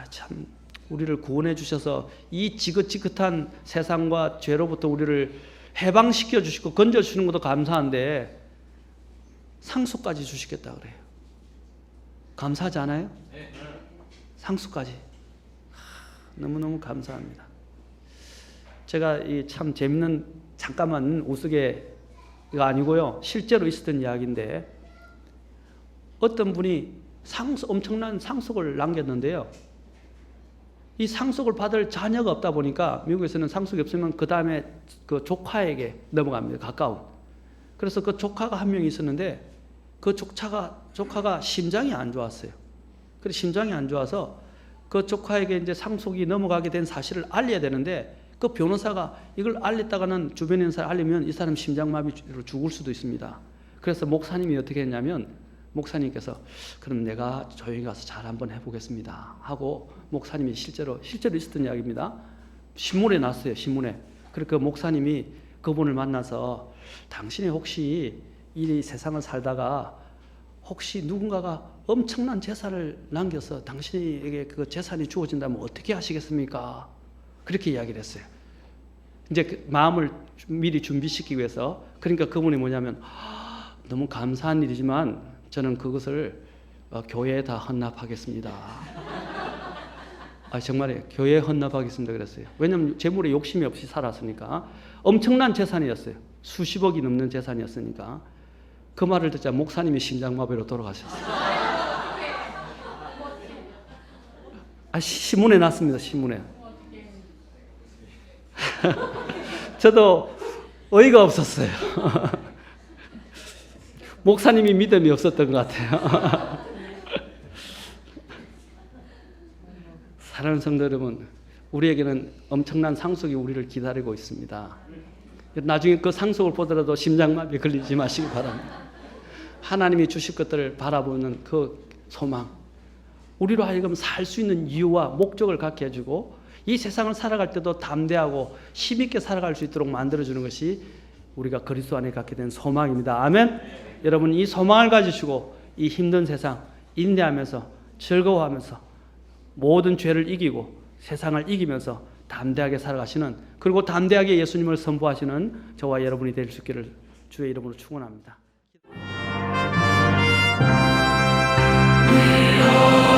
참 우리를 구원해 주셔서 이 지긋지긋한 세상과 죄로부터 우리를 해방시켜 주시고 건져 주시는 것도 감사한데 상속까지 주시겠다 그래요. 감사하지 않아요? 상속까지. 너무너무 감사합니다. 제가 이 참 재밌는 잠깐만 우스개가 아니고요. 실제로 있었던 이야기인데 어떤 분이 엄청난 상속을 남겼는데요. 이 상속을 받을 자녀가 없다 보니까 미국에서는 상속이 없으면 그 다음에 그 조카에게 넘어갑니다. 가까운. 그래서 그 조카가 한 명이 있었는데 그 조카가 심장이 안 좋았어요. 그래서 심장이 안 좋아서 그 조카에게 이제 상속이 넘어가게 된 사실을 알려야 되는데 그 변호사가 이걸 알렸다가는 주변에 있는 사람 알리면 이 사람 심장마비로 죽을 수도 있습니다. 그래서 목사님이 어떻게 했냐면 목사님께서 그럼 내가 조용히 가서 잘 한번 해보겠습니다 하고 목사님이 실제로 있었던 이야기입니다. 신문에 났어요. 신문에. 그래서 그 목사님이 그분을 만나서 당신이 혹시 이 세상을 살다가 혹시 누군가가 엄청난 재산을 남겨서 당신에게 그 재산이 주어진다면 어떻게 하시겠습니까? 그렇게 이야기를 했어요. 이제 그 마음을 미리 준비시키기 위해서. 그러니까 그분이 뭐냐면 너무 감사한 일이지만 저는 그것을 교회에 다 헌납하겠습니다. 정말이에요. 교회에 헌납하겠습니다 그랬어요. 왜냐하면 재물에 욕심이 없이 살았으니까. 엄청난 재산이었어요. 수십억이 넘는 재산이었으니까. 그 말을 듣자 목사님이 심장마비로 돌아가셨어요. 신문에 났습니다. 신문에. 저도 어이가 없었어요. 목사님이 믿음이 없었던 것 같아요. 사랑하는 성도 여러분, 우리에게는 엄청난 상속이 우리를 기다리고 있습니다. 나중에 그 상속을 보더라도 심장마비 걸리지 마시기 바랍니다. 하나님이 주실 것들을 바라보는 그 소망, 우리로 하여금 살 수 있는 이유와 목적을 갖게 해주고 이 세상을 살아갈 때도 담대하고 힘있게 살아갈 수 있도록 만들어주는 것이 우리가 그리스도 안에 갖게 된 소망입니다. 아멘. 여러분 이 소망을 가지시고 이 힘든 세상 인내하면서 즐거워하면서 모든 죄를 이기고 세상을 이기면서 담대하게 살아가시는, 그리고 담대하게 예수님을 선포하시는 저와 여러분이 될 수 있기를 주의 이름으로 축원합니다. We are